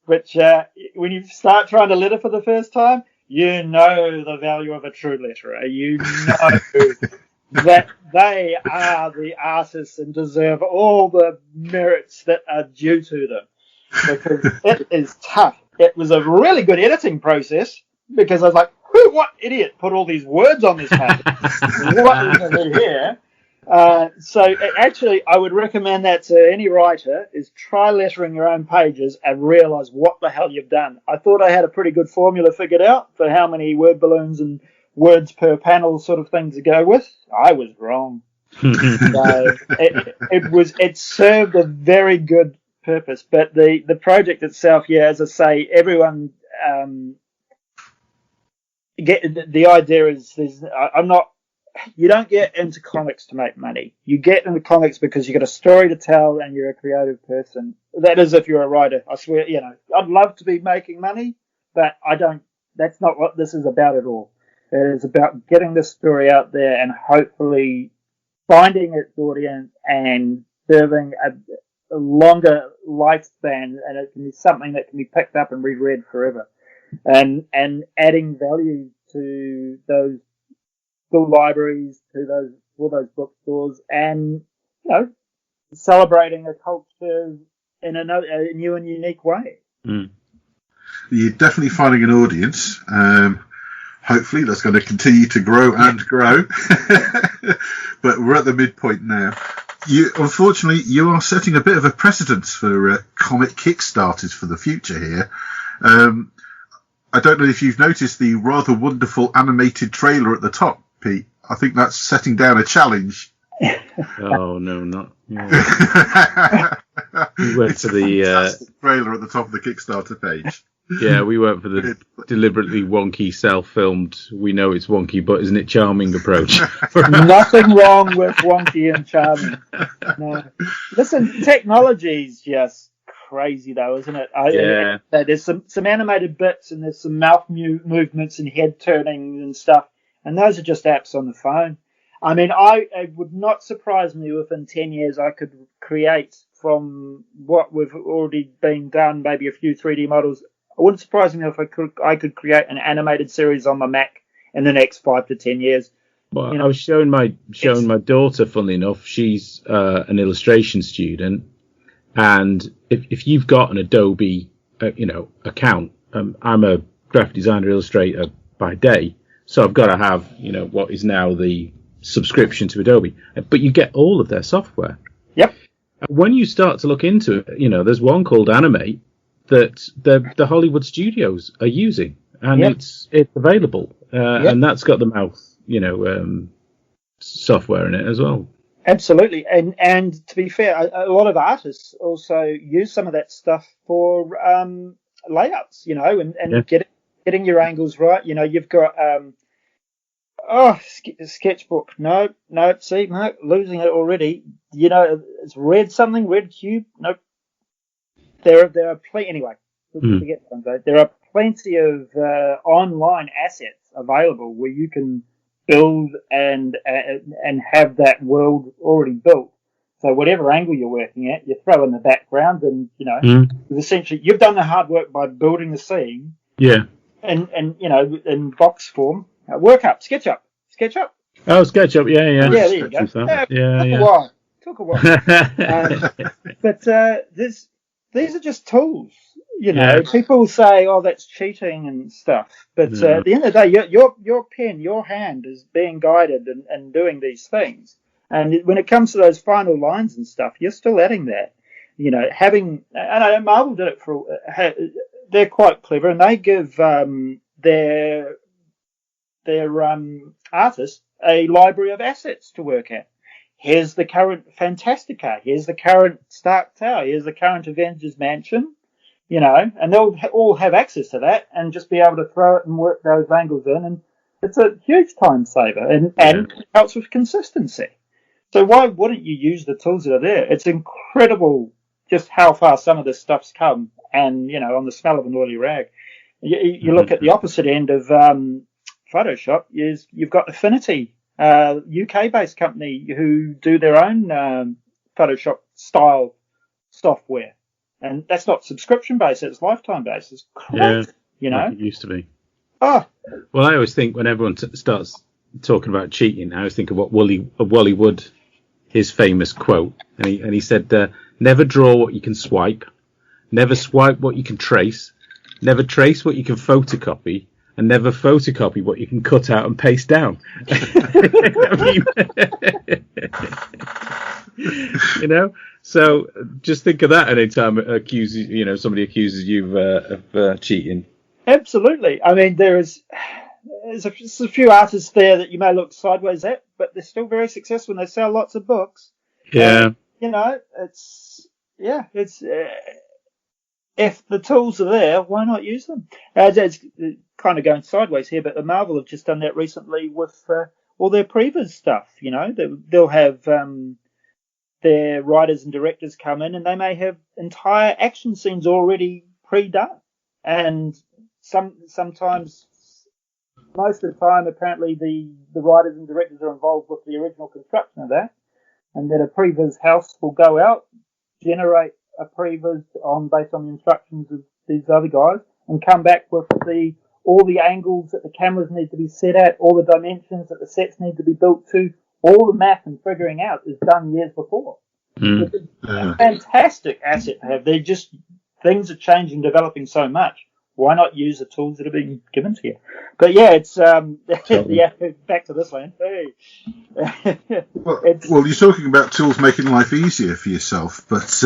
Speaker 8: which when you start trying to letter for the first time, you know the value of a true letterer. You know that they are the artists and deserve all the merits that are due to them, because it is tough. It was a really good editing process, because I was like, what idiot put all these words on this page? What is it here? So actually, I would recommend that to any writer, is try lettering your own pages and realise what the hell you've done. I thought I had a pretty good formula figured out for how many word balloons and words per panel sort of thing to go with. I was wrong. So it served a very good purpose, but the project itself, as I say, everyone the idea is you don't get into comics to make money. You get into comics because you got a story to tell and you're a creative person. That is, if you're a writer. I swear, I'd love to be making money, but I don't. That's not what this is about at all. It is about getting this story out there and hopefully finding its audience and serving a longer lifespan, and it can be something that can be picked up and reread forever, and adding value to those school libraries, to all those bookstores, and celebrating a culture in a new and unique way.
Speaker 7: You're definitely finding an audience. Hopefully that's going to continue to grow and grow. But we're at the midpoint now. Unfortunately, you are setting a bit of a precedence for comic Kickstarters for the future here. I don't know if you've noticed the rather wonderful animated trailer at the top, Pete. I think that's setting down a challenge.
Speaker 6: Oh, no, not. Yeah. We went for the
Speaker 7: trailer at the top of the Kickstarter page.
Speaker 6: Yeah, we went for the deliberately wonky, self-filmed, we know it's wonky, but isn't it charming approach.
Speaker 8: Nothing wrong with wonky and charming. No. Listen, technology's just crazy, though, isn't it?
Speaker 6: Yeah.
Speaker 8: There's some animated bits, and there's some mouth movements and head turning and stuff, and those are just apps on the phone. I mean, it would not surprise me if in 10 years I could create from what we've already been done, maybe a few 3D models. It wouldn't surprise me if I could create an animated series on my Mac in the next 5 to 10 years.
Speaker 6: Well, I was showing my daughter, funnily enough, she's an illustration student, and if you've got an Adobe, account, I'm a graphic designer illustrator by day, so I've got to have, what is now the subscription to Adobe, but you get all of their software.
Speaker 8: Yep.
Speaker 6: When you start to look into it, there's one called Animate that the Hollywood studios are using, and it's available, and that's got the mouth, software in it as well.
Speaker 8: Absolutely, and to be fair, a lot of artists also use some of that stuff for layouts, and getting your angles right. You've got sketchbook. No, losing it already. It's red cube. Nope. There are plenty. Anyway, forget something. There are plenty of online assets available where you can build and have that world already built. So whatever angle you're working at, you throw in the background, and essentially you've done the hard work by building the scene.
Speaker 6: Yeah.
Speaker 8: And in box form, SketchUp.
Speaker 6: Oh, SketchUp. Yeah.
Speaker 8: Yeah, there you go.
Speaker 6: Yeah.
Speaker 8: Why? Took a while. But these are just tools. You know, people say, "Oh, that's cheating and stuff." But at the end of the day, your pen, your hand is being guided and doing these things. And when it comes to those final lines and stuff, you're still adding that. You know, and I know Marvel did it they're quite clever, and they give their artists a library of assets to work at. Here's the current Fantastica. Here's the current Stark Tower. Here's the current Avengers Mansion. You know, and they'll all have access to that and just be able to throw it and work those angles in. And it's a huge time saver and helps with consistency. So why wouldn't you use the tools that are there? It's incredible just how far some of this stuff's come. And, you know, on the smell of an oily rag. You look at the opposite end of Photoshop, you've got Affinity, UK-based company who do their own Photoshop-style software. And that's not subscription-based, it's lifetime-based. It's crazy, you know?
Speaker 6: Like it used to be.
Speaker 8: Oh.
Speaker 6: Well, I always think when everyone starts talking about cheating, I always think of what Wally Wood, his famous quote. And he said, never draw what you can swipe, never swipe what you can trace, never trace what you can photocopy, and never photocopy what you can cut out and paste down. I mean, you know? So just think of that anytime somebody accuses you of cheating.
Speaker 8: Absolutely. I mean, there's a few artists there that you may look sideways at, but they're still very successful and they sell lots of books.
Speaker 6: Yeah.
Speaker 8: You know, it's if the tools are there, why not use them? It's kind of going sideways here, but Marvel have just done that recently with all their previs stuff. You know, they'll have their writers and directors come in, and they may have entire action scenes already pre-done. And sometimes, most of the time, apparently the writers and directors are involved with the original construction of that. And then a previs house will go out, generate a previs based on the instructions of these other guys, and come back with all the angles that the cameras need to be set at, all the dimensions that the sets need to be built to, all the math and figuring out is done years before. It's a fantastic asset to have. Things are changing, developing so much. Why not use the tools that are being given to you? But yeah, it's back to this one. Hey.
Speaker 7: Well, you're talking about tools making life easier for yourself, but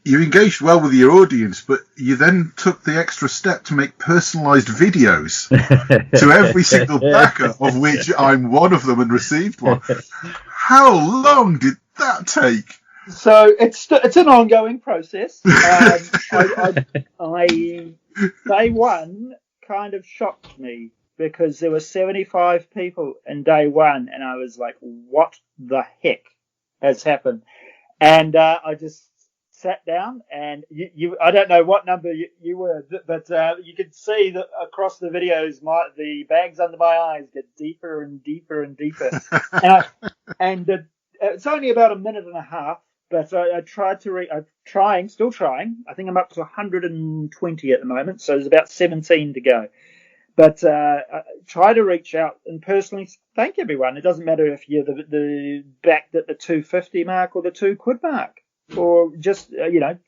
Speaker 7: you engaged well with your audience, but you then took the extra step to make personalised videos to every single backer, of which I'm one of them and received one. How long did that take?
Speaker 8: So it's an ongoing process. Day one kind of shocked me because there were 75 people in day one, and I was like, what the heck has happened? And I just sat down, and I don't know what number you were, but you could see that across the videos, the bags under my eyes get deeper and deeper and deeper. and it's only about a minute and a half. But I tried to I'm still trying. I think I'm up to 120 at the moment, so there's about 17 to go. But I try to reach out and personally thank everyone. It doesn't matter if you're the backed at the 250 mark or the £2 mark, or just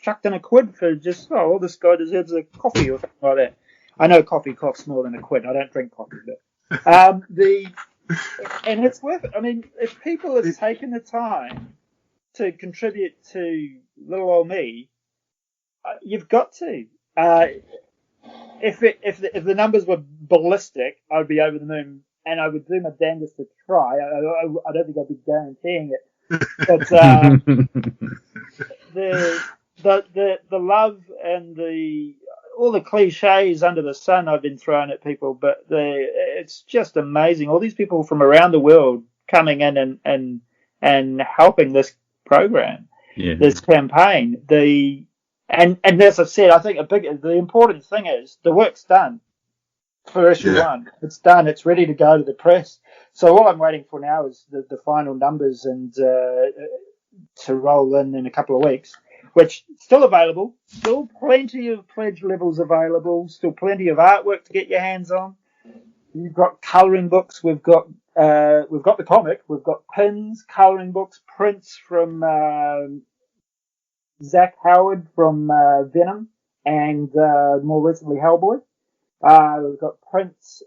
Speaker 8: chucked in a quid for just this guy deserves a coffee or something like that. I know coffee costs more than a quid. I don't drink coffee, but and it's worth it. I mean, if people have taken the time to contribute to little old me, you've got to. If the numbers were ballistic, I'd be over the moon, and I would do my damnedest to try. I don't think I'd be guaranteeing it, but the love and all the cliches under the sun I've been throwing at people, but it's just amazing. All these people from around the world coming in and helping this program, this campaign, and as I said, I think the important thing is the work's done for issue one. It's done. It's ready to go to the press. So all I'm waiting for now is the final numbers and to roll in a couple of weeks, which still available. Still plenty of pledge levels available. Still plenty of artwork to get your hands on. You've got colouring books. We've got we've got the comic, we've got pins, colouring books, prints from Zach Howard from Venom, and more recently Hellboy. We've got prints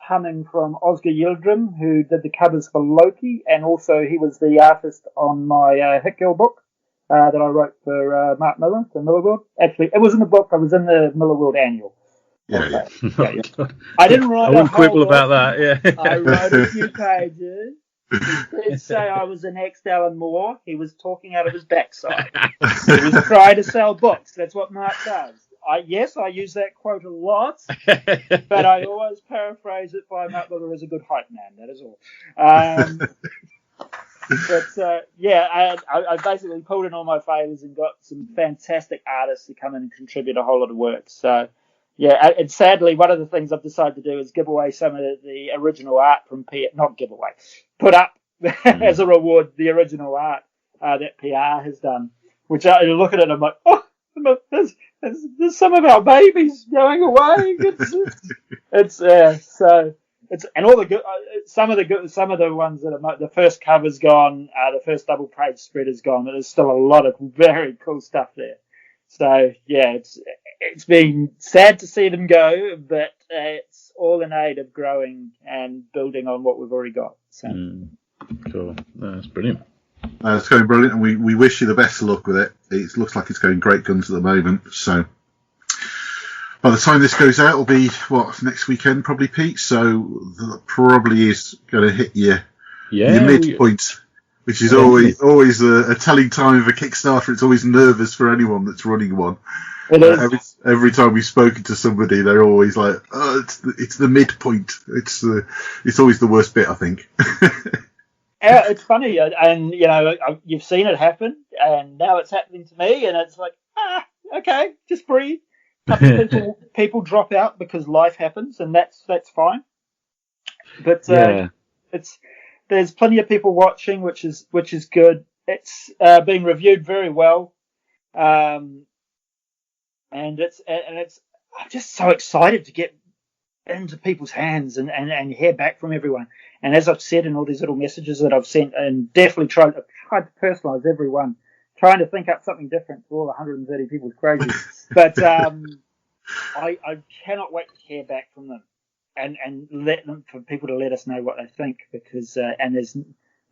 Speaker 8: coming from Oscar Yildirim, who did the covers for Loki, and also he was the artist on my Hit Girl book that I wrote for Mark Miller, for Millarworld. Actually, it wasn't the book, I was in the Millarworld Annual.
Speaker 7: Yeah.
Speaker 8: I didn't write
Speaker 6: I wouldn't quibble about that, yeah.
Speaker 8: I wrote a few pages. He did say I was the next Alan Moore. He was talking out of his backside. He was trying to sell books. That's what Mark does. Yes, I use that quote a lot, but I always paraphrase it by Mark Miller as a good hype man. That is all. I basically pulled in all my favours and got some fantastic artists to come in and contribute a whole lot of work. So, yeah, and sadly, one of the things I've decided to do is give away some of the original art from put up as a reward the original art that PR has done. Which I look at it and I'm like, oh, there's some of our babies going away. It's and all the good, some of the ones that are the first cover's gone, the first double page spread is gone, but there's still a lot of very cool stuff there. So yeah, it's been sad to see them go, but it's all in aid of growing and building on what we've already got. So
Speaker 6: cool, that's brilliant.
Speaker 7: It's going brilliant, and we wish you the best of luck with it. It looks like it's going great guns at the moment. So by the time this goes out, it'll be next weekend, probably, Pete. So that probably is going to hit your midpoint. Which is always a telling time of a Kickstarter. It's always nervous for anyone that's running one. Every time we've spoken to somebody, they're always like, "Oh, it's the midpoint. It's always the worst bit, I think."
Speaker 8: It's funny, and you've seen it happen, and now it's happening to me, and it's like, okay, just breathe. People drop out because life happens, and that's fine. But there's plenty of people watching, which is good. It's being reviewed very well, and it's I'm just so excited to get into people's hands and hear back from everyone. And as I've said in all these little messages that I've sent, and definitely tried to personalise every one, trying to think up something different for all 130 people is crazy. But I cannot wait to hear back from them. And for people to let us know what they think, because and there's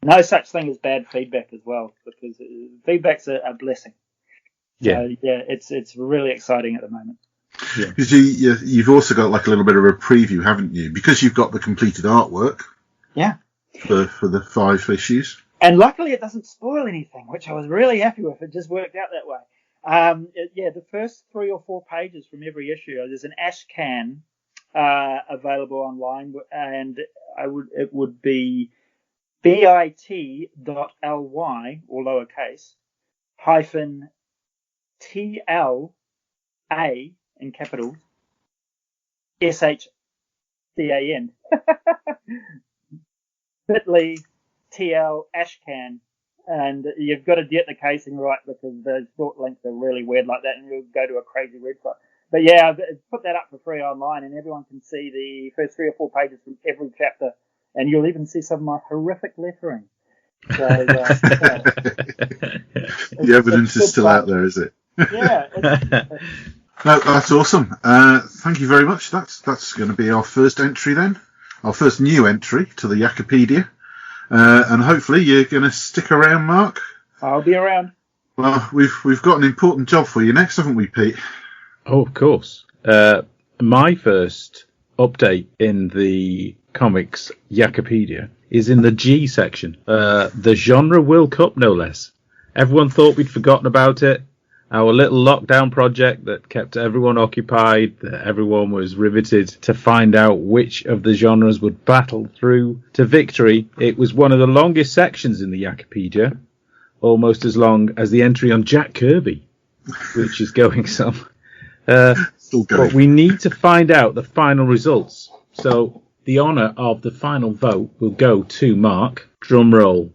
Speaker 8: no such thing as bad feedback as well, because feedback's a blessing. So, it's really exciting at the moment.
Speaker 7: Because you've also got like a little bit of a preview, haven't you? Because you've got the completed artwork.
Speaker 8: Yeah.
Speaker 7: For the 5 issues.
Speaker 8: And luckily it doesn't spoil anything, which I was really happy with. It just worked out that way. The first 3 or 4 pages from every issue, there's an ash can available online, and it would be bit.ly, or lowercase, hyphen TLA in capitals, SHCAN. bit.ly TL ashcan, and you've got to get the casing right, because the short links are really weird like that, and you'll go to a crazy website. But yeah, I've put that up for free online, and everyone can see the first 3 or 4 pages from every chapter, and you'll even see some of my horrific lettering. So,
Speaker 7: the evidence is still out there, is it?
Speaker 8: Yeah.
Speaker 7: No, that's awesome. Thank you very much. That's going to be our first entry then, our first new entry to the Yakapedia, and hopefully you're going to stick around, Mark.
Speaker 8: I'll be around.
Speaker 7: Well, we've got an important job for you next, haven't we, Pete?
Speaker 6: Oh, of course. My first update in the comics Yakapedia is in the G section, the Genre World Cup, no less. Everyone thought we'd forgotten about it. Our little lockdown project that kept everyone occupied, that everyone was riveted to find out which of the genres would battle through to victory. It was one of the longest sections in the Yakapedia, almost as long as the entry on Jack Kirby, which is going some. But we need to find out the final results. So the honour of the final vote will go to Mark. Drum roll.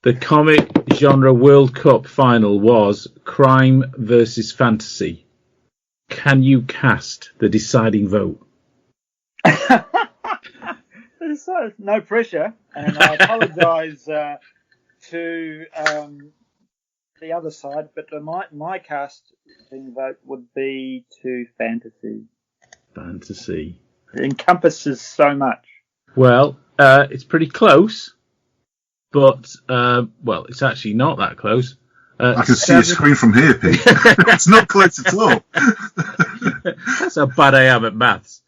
Speaker 6: The Comic Genre World Cup final was Crime versus Fantasy. Can you cast the deciding vote?
Speaker 8: There's no pressure, and I apologise to the other side, but my casting vote would be to fantasy.
Speaker 6: Fantasy.
Speaker 8: It encompasses so much.
Speaker 6: Well, it's pretty close, but it's actually not that close.
Speaker 7: I can see your screen from here, Pete. It's not close at all.
Speaker 6: That's how bad I am at maths.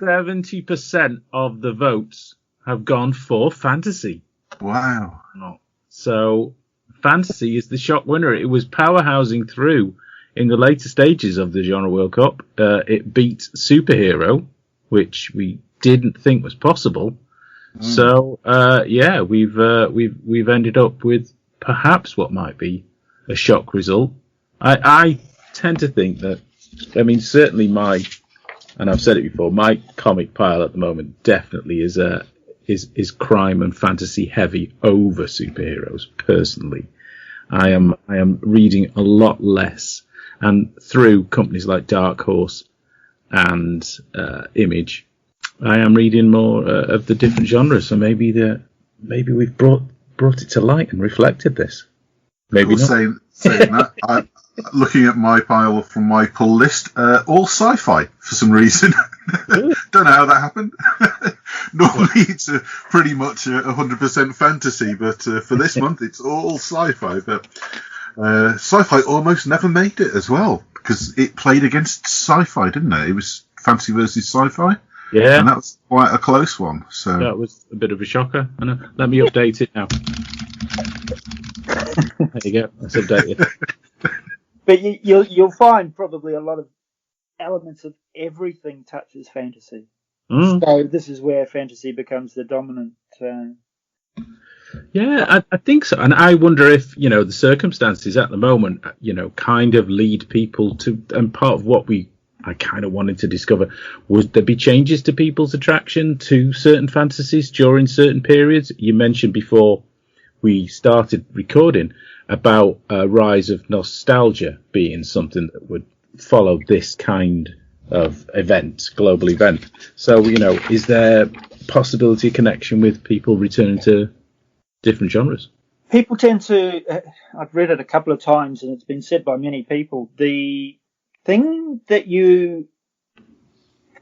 Speaker 6: 70% of the votes have gone for fantasy.
Speaker 7: Wow.
Speaker 6: So fantasy is the shock winner. It was powerhousing through in the later stages of the Genre World Cup. It beat superhero, which we didn't think was possible. So we've ended up with perhaps what might be a shock result. I tend to think that, I mean, certainly and I've said it before, my comic pile at the moment definitely is crime and fantasy heavy over superheroes. Personally, I am reading a lot less, and through companies like Dark Horse and Image, I am reading more of the different genres. So maybe we've brought it to light and reflected this. Maybe not.
Speaker 7: Saying that, looking at my pile from my pull list, all sci-fi for some reason. Don't know how that happened. Normally it's pretty much 100% fantasy, but for this month it's all sci-fi. But sci-fi almost never made it as well, because it played against sci-fi, didn't it? It was fantasy versus sci-fi.
Speaker 6: Yeah.
Speaker 7: And that was quite a close one. So
Speaker 6: that was a bit of a shocker. Let me update it now. There you go. That's updated.
Speaker 8: But you'll find probably a lot of elements of everything touches fantasy. So this is where fantasy becomes the dominant.
Speaker 6: Yeah, I think so. And I wonder if, the circumstances at the moment, kind of lead people to, and part of what I kind of wanted to discover, would there be changes to people's attraction to certain fantasies during certain periods? You mentioned before we started recording about a rise of nostalgia being something that would follow this kind of global event. So, is there possibility of connection with people returning to different genres?
Speaker 8: People tend to, I've read it a couple of times and it's been said by many people, the thing that you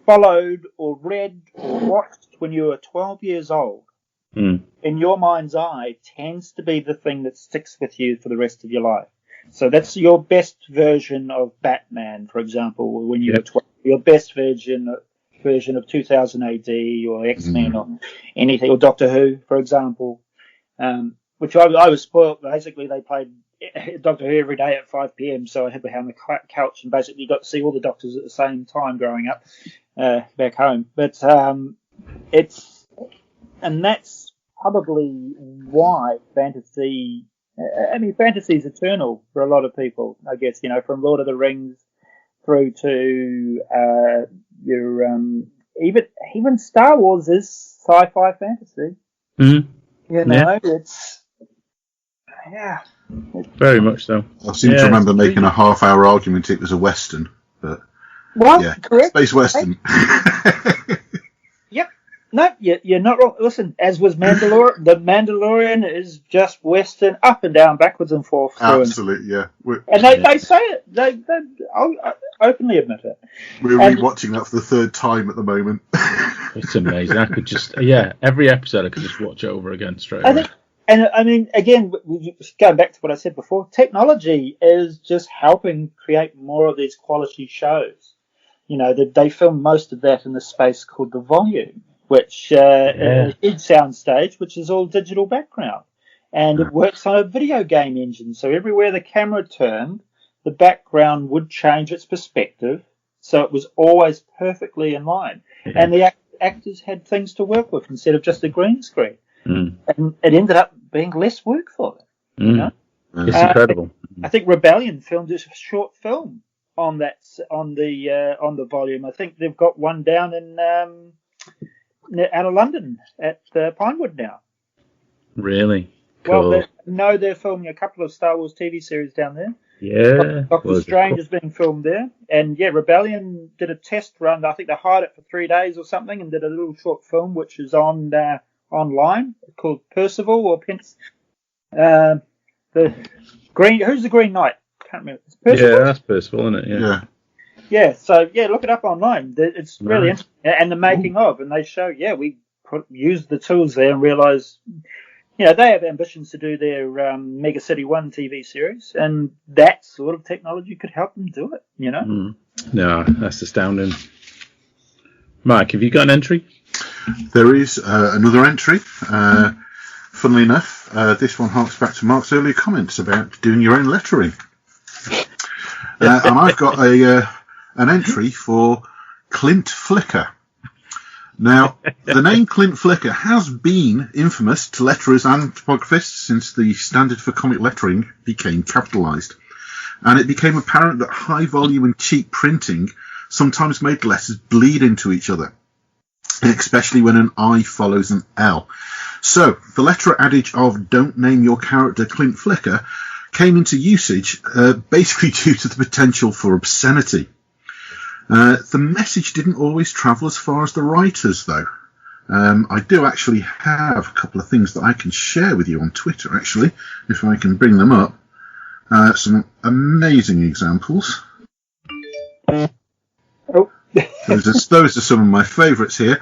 Speaker 8: followed or read or watched when you were 12 years old, in your mind's eye, tends to be the thing that sticks with you for the rest of your life. So that's your best version of Batman, for example, when you were 12. Your best version of 2000 AD or X-Men or anything, or Doctor Who, for example, which I was spoiled. Basically, they played Doctor Who every day at 5 p.m, so I had to be on the couch and basically got to see all the Doctors at the same time growing up back home. But that's probably why fantasy. I mean, fantasy is eternal for a lot of people, I guess. From Lord of the Rings through to even Star Wars is sci-fi fantasy. It's
Speaker 6: very much so.
Speaker 7: I seem to remember making a half-hour argument it was a Western, but
Speaker 8: correct.
Speaker 7: Space Western.
Speaker 8: Yep. No, you're not wrong. Listen, as was Mandalorian, the Mandalorian is just Western, up and down, backwards and forth.
Speaker 7: Absolutely, yeah.
Speaker 8: And they say it. They openly admit it.
Speaker 7: We're rewatching that for the third time at the moment.
Speaker 6: It's amazing. I could just, every episode I could just watch over again straight away.
Speaker 8: And I mean, again, going back to what I said before, technology is just helping create more of these quality shows. They film most of that in the space called the volume, which is soundstage, which is all digital background. And it works on a video game engine. So everywhere the camera turned, the background would change its perspective. So it was always perfectly in line. Yeah. And the actors had things to work with instead of just a green screen. And it ended up being less work for them.
Speaker 6: It's incredible.
Speaker 8: I think Rebellion filmed a short film on that, on the volume. I think they've got one down in out of London at Pinewood now.
Speaker 6: Really? Cool.
Speaker 8: Well, they're filming a couple of Star Wars TV series down there.
Speaker 6: Yeah.
Speaker 8: Doctor Strange is being filmed there. And yeah, Rebellion did a test run. I think they hired it for 3 days or something and did a little short film which is on online called Percival or Pence. Who's the Green Knight? Can't remember. It's Percival?
Speaker 6: Yeah, that's Percival, isn't it? Yeah.
Speaker 8: Yeah, so yeah, look it up online. It's really interesting. And the making of, and they show, we used the tools there and realised, they have ambitions to do their Mega City 1 TV series, and that sort of technology could help them do it,
Speaker 6: No, that's astounding. Mike, have you got an entry?
Speaker 7: There is another entry. Funnily enough, this one harks back to Mark's earlier comments about doing your own lettering. And I've got an entry for Clint Flicker. Now, the name Clint Flicker has been infamous to letterers and typographists since the standard for comic lettering became capitalised. And it became apparent that high volume and cheap printing sometimes made letters bleed into each other, especially when an I follows an L. So, the letter adage of don't name your character Clint Flicker came into usage basically due to the potential for obscenity. The message didn't always travel as far as the writers, though. I do actually have a couple of things that I can share with you on Twitter, actually, if I can bring them up. Some amazing examples. Those are some of my favourites here.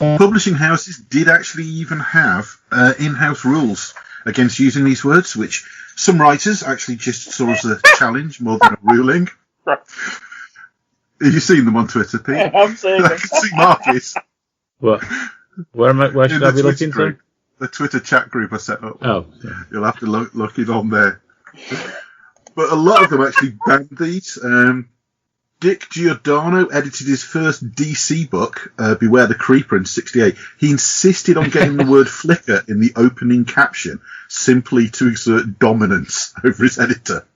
Speaker 7: Publishing houses did actually even have in-house rules against using these words, which some writers actually just saw as a challenge more than a ruling. Have you seen them on Twitter, Pete?
Speaker 8: I'm seeing them.
Speaker 7: I can see Marcus.
Speaker 6: What? Where should I be looking for?
Speaker 7: The Twitter chat group I set up.
Speaker 6: Oh, yeah.
Speaker 7: You'll have to look it on there. But a lot of them actually banned these. Dick Giordano edited his first DC book, Beware the Creeper, in '68. He insisted on getting the word flicker in the opening caption, simply to exert dominance over his editor.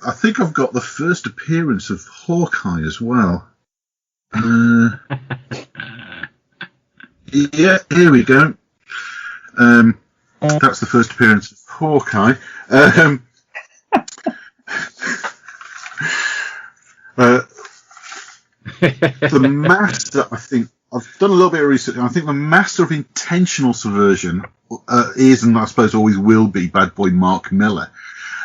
Speaker 7: I think I've got the first appearance of Hawkeye as well. Yeah, here we go. That's the first appearance of Hawkeye. The master, I think, I've done a little bit of research, and I think the master of intentional subversion is, and I suppose always will be, Bad Boy Mark Miller.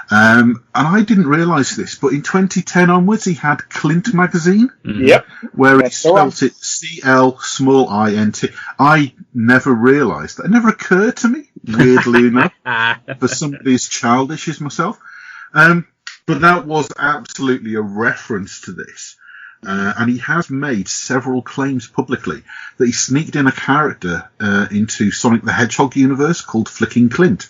Speaker 7: And I didn't realise this, but in 2010 onwards, he had Clint magazine.
Speaker 8: Yep.
Speaker 7: Where he spelt it CL_INT. I never realised that. It never occurred to me, weirdly enough, for somebody as childish as myself. But that was absolutely a reference to this. And he has made several claims publicly that he sneaked in a character into Sonic the Hedgehog universe called Flicking Clint.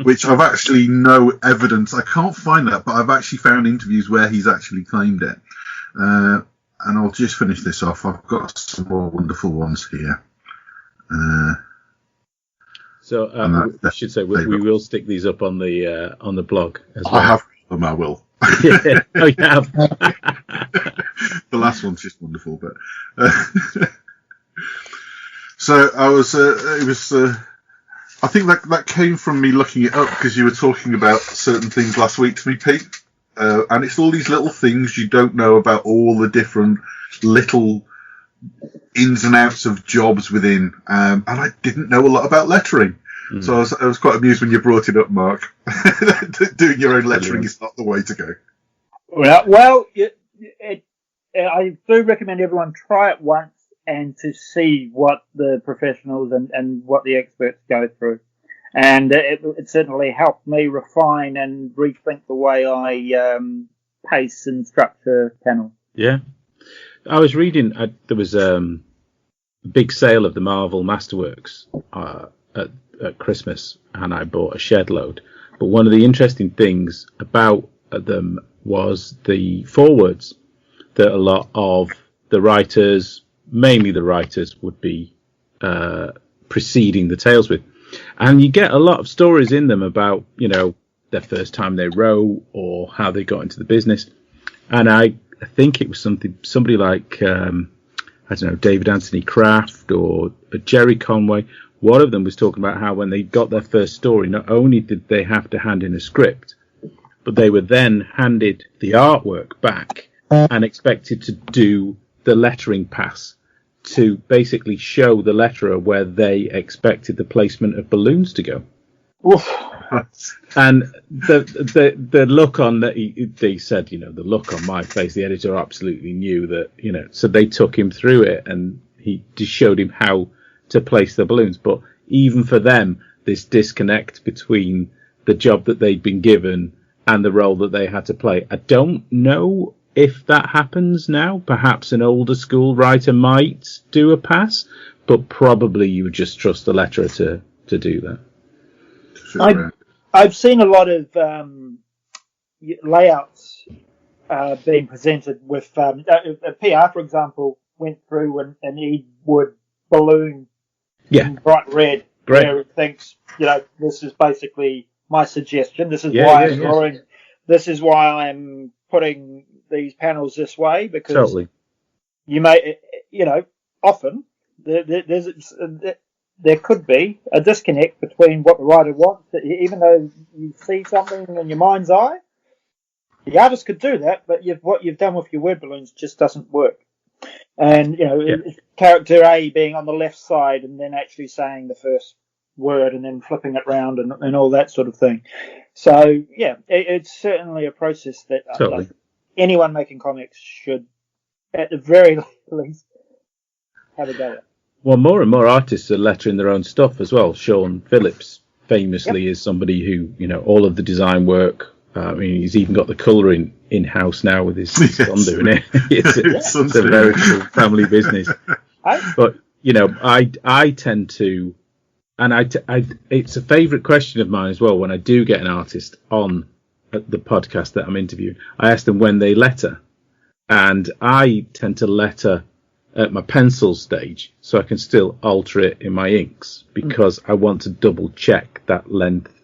Speaker 7: Which I've actually no evidence. I can't find that, but I've actually found interviews where he's actually claimed it. And I'll just finish this off. I've got some more wonderful ones here.
Speaker 6: I should say we will stick these up on the blog as well.
Speaker 7: I have them. I will.
Speaker 6: Yeah. Oh, you have.
Speaker 7: The last one's just wonderful, but so I was. It was. I think that came from me looking it up because you were talking about certain things last week to me, Pete. And it's all these little things you don't know about, all the different little ins and outs of jobs within. And I didn't know a lot about lettering. So I was quite amused when you brought it up, Mark. Doing your own lettering is not the way to go.
Speaker 8: Well, I do recommend everyone try it once and to see what the professionals and what the experts go through. And it certainly helped me refine and rethink the way I pace and structure panels.
Speaker 6: Yeah. I was reading, there was a big sale of the Marvel Masterworks at Christmas, and I bought a shed load. But one of the interesting things about them was the forewords that a lot of the writers, mainly the writers, would be preceding the tales with. And you get a lot of stories in them about, their first time they wrote or how they got into the business. And I think it was somebody like, David Anthony Kraft or Jerry Conway, one of them was talking about how when they got their first story, not only did they have to hand in a script, but they were then handed the artwork back and expected to do the lettering pass to basically show the letterer where they expected the placement of balloons to go.
Speaker 8: Oof.
Speaker 6: And the look on that they said, the look on my face, the editor absolutely knew that, so they took him through it and he just showed him how to place the balloons. But even for them, this disconnect between the job that they'd been given and the role that they had to play. I don't know if that happens now. Perhaps an older school writer might do a pass, but probably you would just trust the letterer to do that.
Speaker 8: I've seen a lot of layouts being presented with a PR, for example, went through and he would balloon in bright red.
Speaker 6: Great.
Speaker 8: Where it thinks, this is basically my suggestion. This is why I'm drawing. This is why I'm putting these panels this way, because you may, often there could be a disconnect between what the writer wants, even though you see something in your mind's eye. The artist could do that, but what you've done with your word balloons just doesn't work. And, character A being on the left side and then actually saying the first word and then flipping it round and all that sort of thing. So, it's certainly a process that anyone making comics should, at the very least, have a go at.
Speaker 6: Well, more and more artists are lettering their own stuff as well. Sean Phillips famously is somebody who, all of the design work, he's even got the colouring in-house now with his son doing it. It's a very cool family business. But, I tend to, and it's a favourite question of mine as well when I do get an artist on the podcast that I'm interviewing. I ask them when they letter. And I tend to letter at my pencil stage so I can still alter it in my inks because I want to double check that length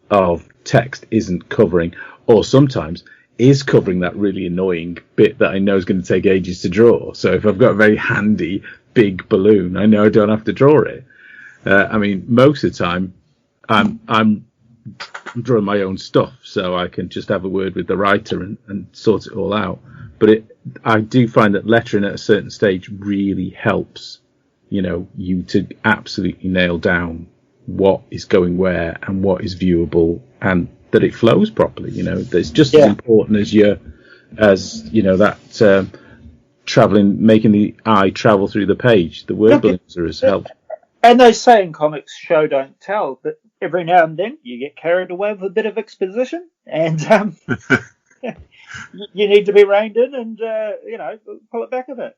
Speaker 6: of text isn't covering, or sometimes is covering that really annoying bit that I know is going to take ages to draw. So if I've got a very handy big balloon, I know I don't have to draw it. Most of the time I'm drawing my own stuff, so I can just have a word with the writer and sort it all out. But I do find that lettering at a certain stage really helps, you to absolutely nail down what is going where and what is viewable and that it flows properly. It's just as important as that traveling, making the eye travel through the page. The word balloons are as helpful.
Speaker 8: And they say in comics, show don't tell, but every now and then you get carried away with a bit of exposition and you need to be reined in and, pull it back a bit.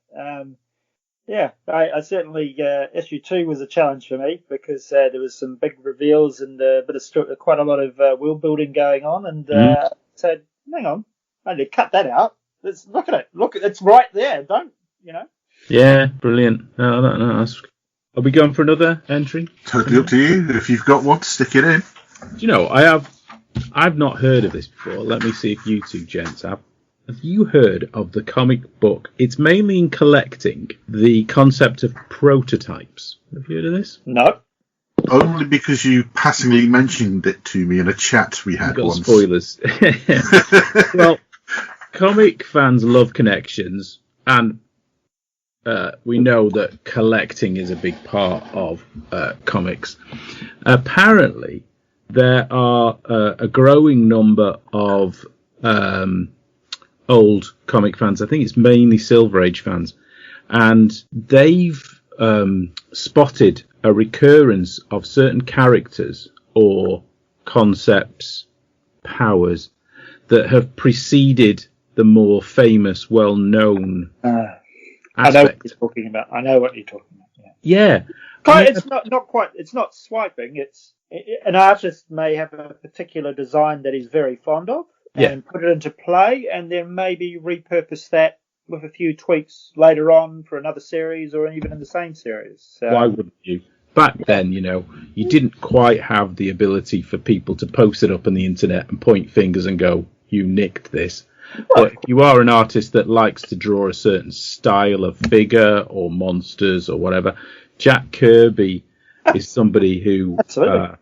Speaker 8: I certainly, issue 2 was a challenge for me because there was some big reveals and quite a lot of world building going on, and said, hang on, I need to cut that out. Look at it. It's right there. Don't.
Speaker 6: Yeah, brilliant. No, are we going for another entry?
Speaker 7: Totally up to you. If you've got one, stick it in.
Speaker 6: I've not heard of this before. Let me see if you two gents have. Have you heard of the comic book? It's mainly in collecting, the concept of prototypes. Have you heard of this?
Speaker 8: No.
Speaker 7: Only because you passingly mentioned it to me in a chat we had once.
Speaker 6: Spoilers. Well, comic fans love connections, and we know that collecting is a big part of comics. Apparently, there are a growing number of old comic fans. I think it's mainly Silver Age fans, and they've spotted a recurrence of certain characters or concepts, powers that have preceded the more famous, well-known aspect.
Speaker 8: I know what you're talking about.
Speaker 6: Yeah.
Speaker 8: It's not quite. It's not swiping. An artist may have a particular design that he's very fond of, and put it into play, and then maybe repurpose that with a few tweaks later on for another series, or even in the same series. So,
Speaker 6: why wouldn't you? Back then, you didn't quite have the ability for people to post it up on the internet and point fingers and go, "You nicked this." But if you are an artist that likes to draw a certain style of figure or monsters or whatever, Jack Kirby is somebody who
Speaker 8: Absolutely.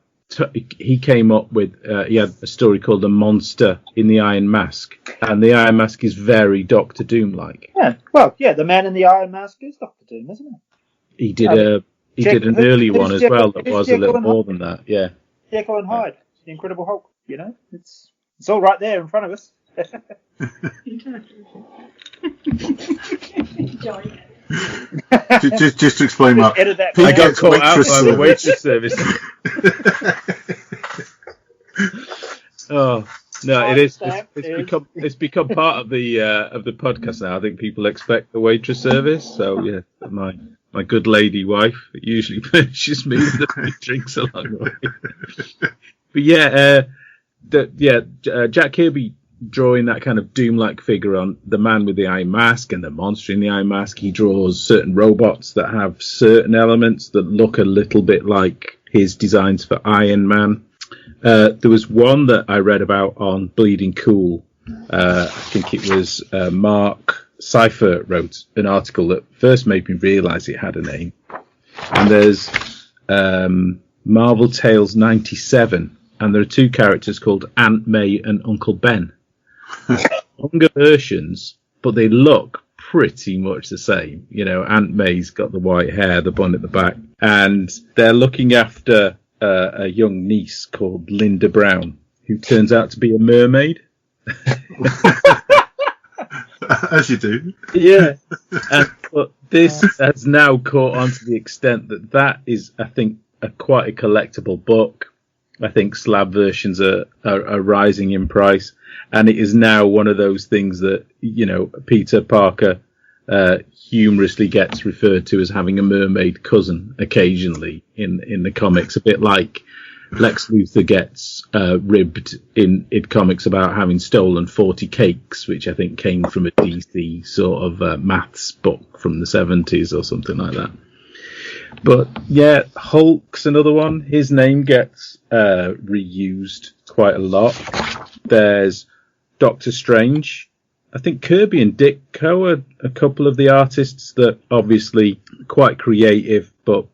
Speaker 6: he came up with. He had a story called "The Monster in the Iron Mask," and the Iron Mask is very Doctor Doom-like.
Speaker 8: Yeah, well, yeah, the man in the Iron Mask is Doctor Doom, isn't it?
Speaker 6: He did an early one as well that was a little more than that. Yeah,
Speaker 8: Jekyll and Hyde, the Incredible Hulk. You know, it's all right there in front of us.
Speaker 7: just to explain, Mark,
Speaker 8: Edit that
Speaker 6: I
Speaker 8: back.
Speaker 6: got caught out by the waitress service. Oh no, it is. It's become part of the podcast now. I think people expect the waitress service. So yeah, my good lady wife usually furnishes me with a few drinks along the way. But yeah, Jack Kirby drawing that kind of Doom-like figure on the man with the Iron Mask and the monster in the Iron Mask. He draws certain robots that have certain elements that look a little bit like his designs for Iron Man. There was one that I read about on Bleeding Cool. I think it was Mark Cypher wrote an article that first made me realise it had a name. And there's Marvel Tales 97, and there are two characters called Aunt May and Uncle Ben. Longer versions, but they look pretty much the same. You know, Aunt May's got the white hair, the bun at the back, and they're looking after a young niece called Linda Brown, who turns out to be a mermaid.
Speaker 7: As you do.
Speaker 6: Yeah. But this has now caught on to the extent that is, I think, quite a collectible book. I think slab versions are rising in price, and it is now one of those things that, you know, Peter Parker humorously gets referred to as having a mermaid cousin occasionally in the comics, a bit like Lex Luthor gets ribbed in comics about having stolen 40 cakes, which I think came from a DC sort of maths book from the 70s or something like that. But yeah, Hulk's another one. His name gets reused quite a lot. There's Doctor Strange. I think Kirby and Ditko are a couple of the artists that obviously quite creative, but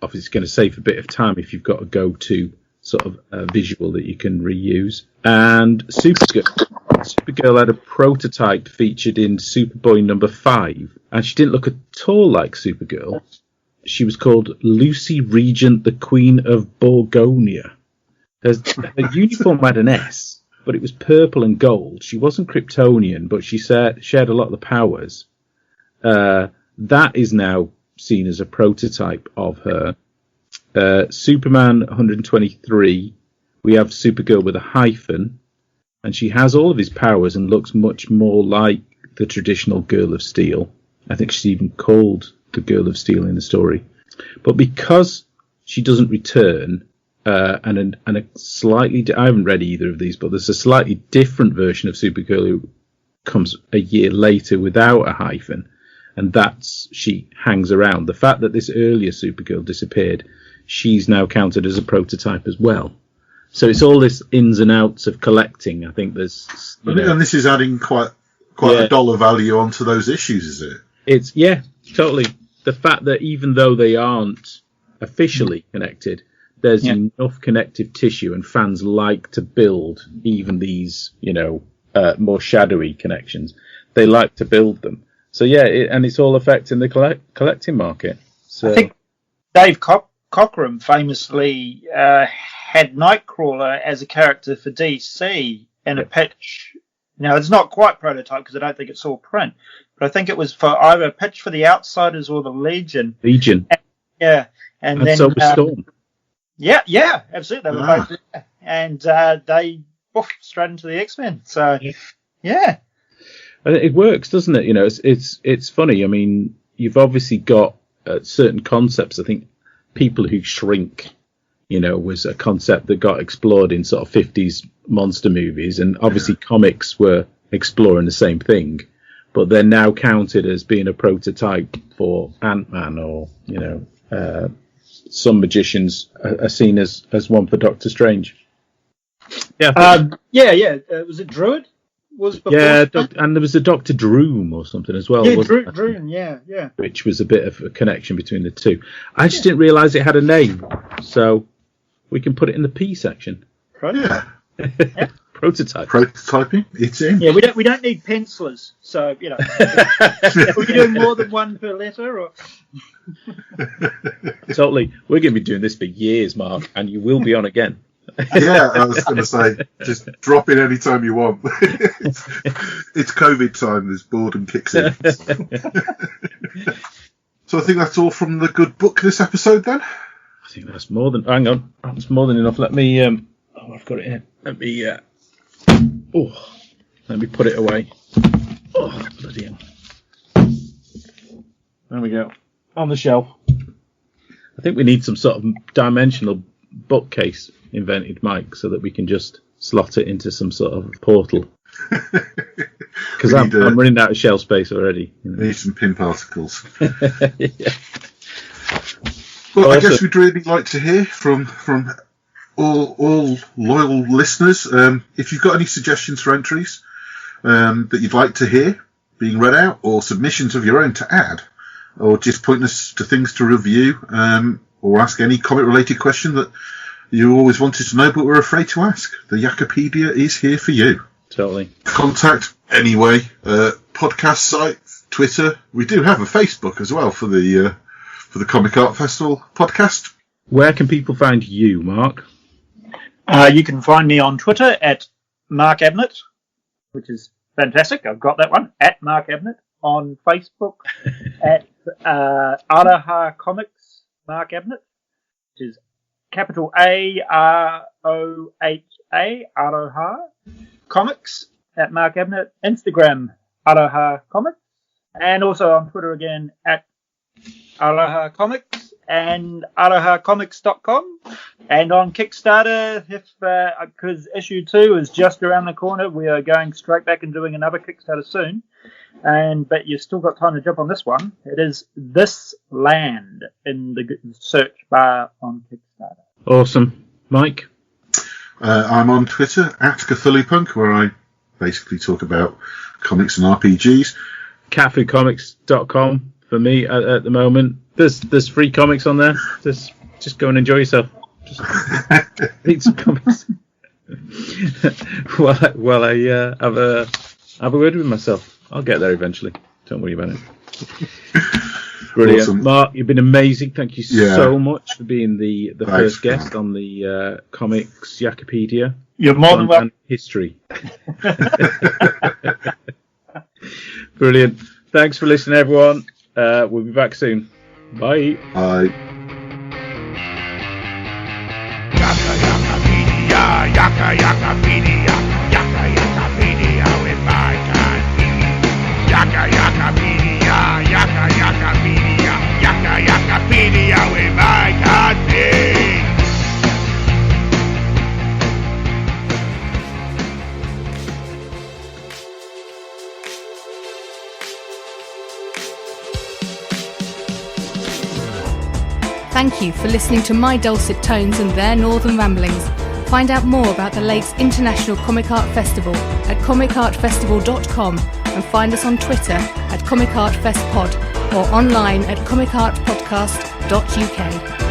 Speaker 6: obviously going to save a bit of time if you've got a go-to sort of visual that you can reuse. And Supergirl had a prototype featured in Superboy number 5, and she didn't look at all like Supergirl. She was called Lucy Regent, the Queen of Borgonia. Her uniform had an S, but it was purple and gold. She wasn't Kryptonian, but she shared a lot of the powers. That is now seen as a prototype of her. Superman 123, we have Supergirl with a hyphen, and she has all of his powers and looks much more like the traditional Girl of Steel. I think she's even called the Girl of Steel in the story. But because she doesn't return, and a slightly, I haven't read either of these, but there's a slightly different version of Supergirl who comes a year later without a hyphen, and she hangs around. The fact that this earlier Supergirl disappeared, she's now counted as a prototype as well. So it's all this ins and outs of collecting. I think there's,
Speaker 7: and this is adding quite a dollar value onto those issues, is it?
Speaker 6: It's totally. The fact that even though they aren't officially connected, there's enough connective tissue, and fans like to build even these, more shadowy connections. They like to build them. So and it's all affecting the collecting market. So I think
Speaker 8: Dave Cockrum famously had Nightcrawler as a character for DC in a pitch. Now, it's not quite prototype because I don't think it's all print, but I think it was for either a pitch for the Outsiders or the Legion. And then
Speaker 6: so was Storm.
Speaker 8: Yeah, absolutely. They were both there. And they straight into the X-Men. So, yeah.
Speaker 6: It works, doesn't it? It's funny. I mean, you've obviously got certain concepts. I think People Who Shrink, was a concept that got explored in sort of 50s monster movies, and obviously comics were exploring the same thing, but they're now counted as being a prototype for Ant-Man, or some magicians are seen as one for Doctor Strange.
Speaker 8: Was it Druid? was before.
Speaker 6: Yeah, and there was a Dr. Droom or something as well.
Speaker 8: Yeah, Droom, yeah.
Speaker 6: Which was a bit of a connection between the two. I just didn't realise it had a name, so we can put it in the P section.
Speaker 7: Yeah.
Speaker 6: Prototype.
Speaker 7: Prototyping, it's in.
Speaker 8: Yeah, we don't need pencilers, so are we doing more than one per letter? Or?
Speaker 6: Totally. We're going to be doing this for years, Mark, and you will be on again.
Speaker 7: Yeah, I was going to say, just drop in any time you want. It's COVID time, there's boredom kicks in. So I think that's all from the good book this episode then?
Speaker 6: I think that's more than... Hang on, that's more than enough. Let me... I've got it here. Let me put it away. Oh, bloody hell. There we go. On the shelf. I think we need some sort of dimensional bookcase invented, Mike, so that we can just slot it into some sort of portal. Because I'm running out of shelf space already.
Speaker 7: We need some pin particles.
Speaker 6: Yeah.
Speaker 7: Well, I guess we'd really like to hear from all loyal listeners. If you've got any suggestions for entries that you'd like to hear being read out, or submissions of your own to add, or just point us to things to review, or ask any comic-related question that you always wanted to know but were afraid to ask, the Yakapedia is here for you.
Speaker 6: Totally.
Speaker 7: Contact anyway. Podcast site, Twitter. We do have a Facebook as well for the Comic Art Festival podcast.
Speaker 6: Where can people find you, Mark?
Speaker 8: You can find me on Twitter at Mark Abnett, which is fantastic. I've got that one, at Mark Abnett. On Facebook at Aroha Comics, Mark Abnett, which is capital AROHA, Aroha Comics at Mark Abnett. Instagram, Aroha Comics. And also on Twitter again at Aroha Comics and arohacomics.com. And on Kickstarter, because issue 2 is just around the corner, we are going straight back and doing another Kickstarter soon. But you've still got time to jump on this one. It is This Land in the search bar on Kickstarter.
Speaker 6: Awesome. Mike?
Speaker 7: I'm on Twitter at CthulhuPunk, where I basically talk about comics and RPGs. catfoodcomics.com for me at the moment. There's free comics on there. Just go and enjoy yourself. Just read some comics. While I have a word with myself. I'll get there eventually. Don't worry about it. Brilliant. Awesome. Mark, you've been amazing. Thank you so much for being the first guest on the Comics Yakapedia.
Speaker 8: You're more than welcome.
Speaker 7: History.
Speaker 6: Brilliant. Thanks for listening, everyone. We'll be back soon. Bye.
Speaker 7: Bye.
Speaker 5: Yakapedia with my cat. Yakapedia with my cat.
Speaker 2: Thank you for listening to my dulcet tones and their northern ramblings. Find out more about the Lakes International Comic Art Festival at comicartfestival.com and find us on Twitter at comicartfestpod or online at comicartpodcast.uk.